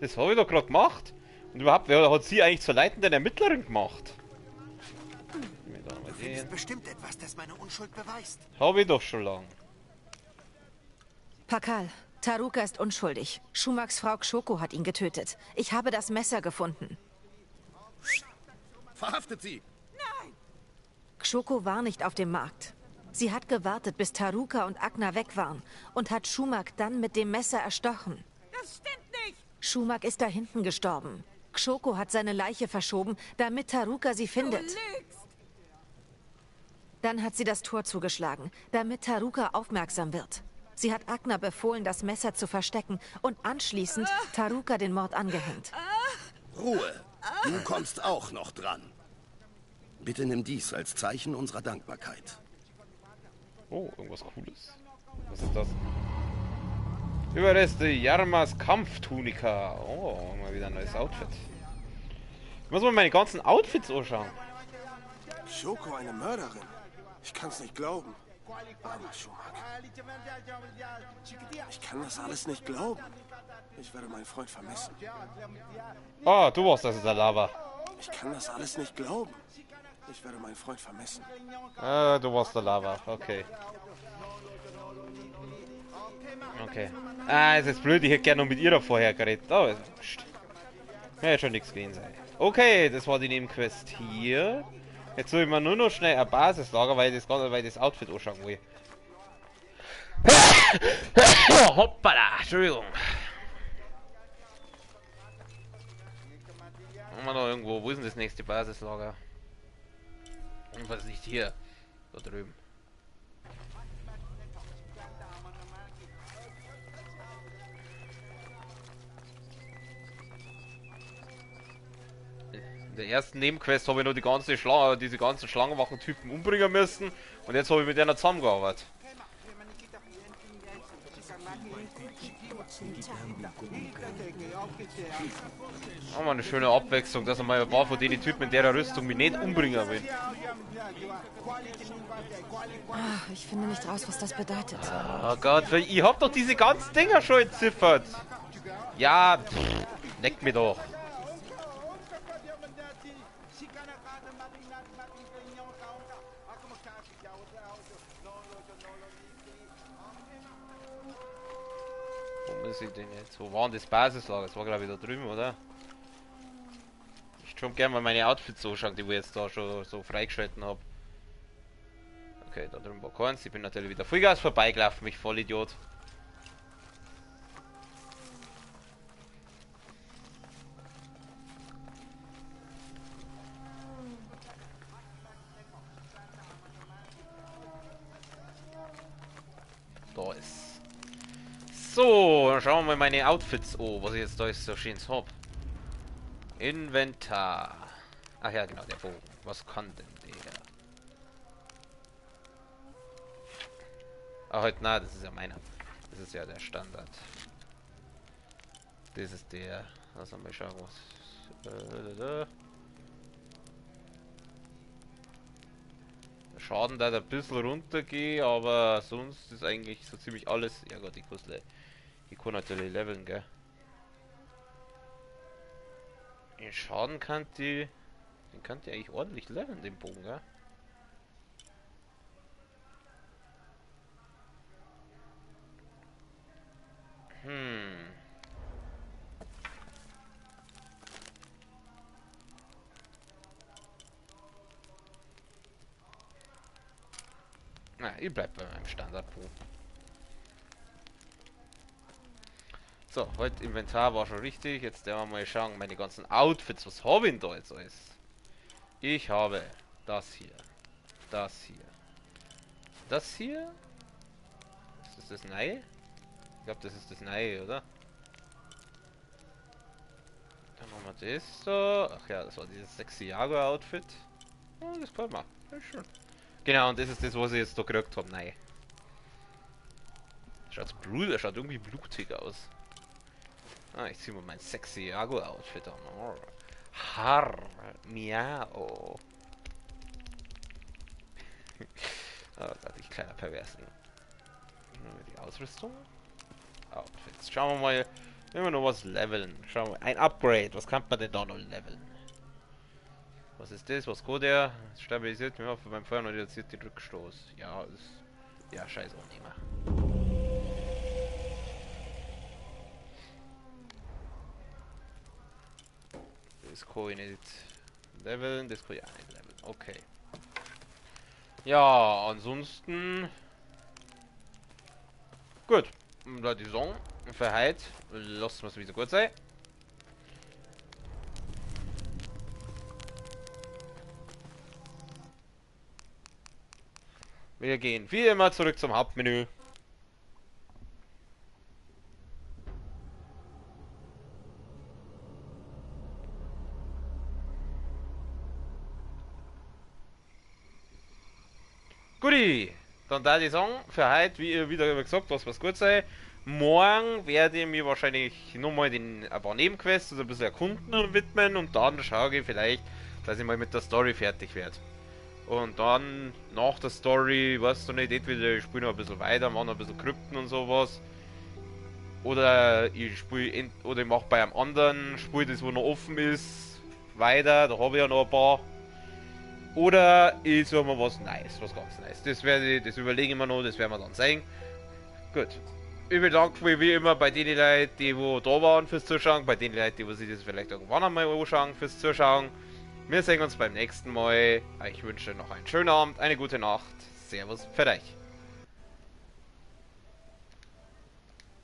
Das habe ich doch gerade gemacht. Und überhaupt, wer hat sie eigentlich zur leitenden Ermittlerin gemacht? Du findest bestimmt etwas, das meine Unschuld beweist. Habe ich doch schon lang. Pakal, Taruka ist unschuldig. Schumaks Frau Xoko hat ihn getötet. Ich habe das Messer gefunden. Verhaftet sie! Xoko war nicht auf dem Markt. Sie hat gewartet, bis Taruka und Agna weg waren und hat Schumak dann mit dem Messer erstochen. Das stimmt nicht! Schumak ist da hinten gestorben. Xoko hat seine Leiche verschoben, damit Taruka sie findet. Du lügst! Dann hat sie das Tor zugeschlagen, damit Taruka aufmerksam wird. Sie hat Agna befohlen, das Messer zu verstecken und anschließend Taruka den Mord angehängt. Ruhe! Du kommst auch noch dran. Bitte nimm dies als Zeichen unserer Dankbarkeit. Oh, irgendwas Cooles. Was ist das? Überreste Yarmas Kampftunika. Oh, mal wieder ein neues Outfit. Ich muss mal meine ganzen Outfits anschauen. Xoko, eine Mörderin. Ich kann's nicht glauben. Armer Schumak. Ich kann das alles nicht glauben. Ich werde meinen Freund vermissen. Ah, du warst das in der Lava. Ich kann das alles nicht glauben. Ich werde meinen Freund vermissen. Ah, du warst der Lava. Okay. Okay. Ah, es ist blöd, ich hätte gerne noch mit ihr da vorher geredet. Oh, ja, schon nichts gewesen sein. Okay, das war die Nebenquest hier. Jetzt soll ich mir nur noch schnell ein Basislager, weil das Outfit anschauen will. Hoppala, Entschuldigung. Haben wir noch irgendwo, wo ist denn das nächste Basislager? Jedenfalls nicht hier, da drüben. In der ersten Nebenquest habe ich nur diese ganzen Schlangenwachen-Typen umbringen müssen und jetzt habe ich mit denen zusammengearbeitet. Oh, mal eine schöne Abwechslung, dass er mal ein paar von den Typen in der Rüstung mich nicht umbringen will. Ich finde nicht raus, was das bedeutet. Oh Gott, ich hab doch diese ganzen Dinger schon entziffert. Ja, leck mir doch. Wo muss ich denn jetzt? Wo war denn das Basislager? Das war glaube ich da drüben, oder? Ich schon gerne mal meine Outfits so schauen, die ich jetzt da schon so freigeschalten habe. Okay, da drüben war keins. Ich bin natürlich wieder Vollgas vorbeigelaufen, mich Vollidiot. Da ist. So, dann schauen wir mal meine Outfits an, was ich jetzt da ist so schönes hab. Inventar. Ach ja, genau, der Bogen. Was kann denn der? Ah, heute, na, das ist ja meiner. Das ist ja der Standard. Das ist der. Lass mal schauen, was. Schaden da ein bisschen runtergehe, aber sonst ist eigentlich so ziemlich alles. Ja Gott, ich kann natürlich leveln, gell. Den Schaden kann die eigentlich ordentlich leveln, den Bogen, gell. Na, ich bleib bei meinem Standard-Po. So, heute Inventar war schon richtig. Jetzt werden wir mal schauen, meine ganzen Outfits. Was habe ich denn da jetzt alles? Ich habe das hier. Das hier. Das hier? Ist das Neue? Ich glaube, das ist das Neue, oder? Dann haben wir das so. Ach ja, das war dieses sexy Jaguar-Outfit. Oh, das gefällt mir. Ja, schön. Genau, und das ist das, was ich jetzt da gekriegt habe. Nein. Schaut irgendwie blutig aus. Ah, ich ziehe mal mein sexy Jaguar-Outfit an. Oh. Har, miau. Oh Gott, ich kleiner Perversen. Die Ausrüstung. Outfits. Schauen wir mal, wenn wir noch was leveln. Schauen wir. Ein Upgrade. Was kann man denn da noch leveln? Was ist das? Was geht der? Stabilisiert mich auf beim Feuer und reduziert den Rückstoß. Ja, ist. Ja, scheiß auch nicht mehr. Das kann ich nicht leveln, das kann ich auch nicht leveln. Okay. Ja, ansonsten. Gut. Da die Saison für heute. Lassen wir es wieder gut sein. Wir gehen wie immer zurück zum Hauptmenü. Guti, dann da die Song für heute, wie ihr wieder gesagt, was gut sei. Morgen werde ich mir wahrscheinlich nochmal ein paar Nebenquests, also ein bisschen erkunden und widmen und dann schaue ich vielleicht, dass ich mal mit der Story fertig werde. Und dann nach der Story, weißt du nicht, entweder ich spiele noch ein bisschen weiter, mache noch ein bisschen Krypten und sowas. Oder ich spiele, oder ich mache bei einem anderen Spiel, das wo noch offen ist, weiter, da habe ich ja noch ein paar. Oder ich suche mal was Neues, was ganz Neues. Das überlege ich mir noch, das werden wir dann sehen. Gut. Ich bedanke mich wie immer bei den Leuten, die wo da waren fürs Zuschauen, bei den Leuten, die wo sich das vielleicht irgendwann einmal anschauen fürs Zuschauen. Wir sehen uns beim nächsten Mal. Ich wünsche noch einen schönen Abend, eine gute Nacht. Servus für euch.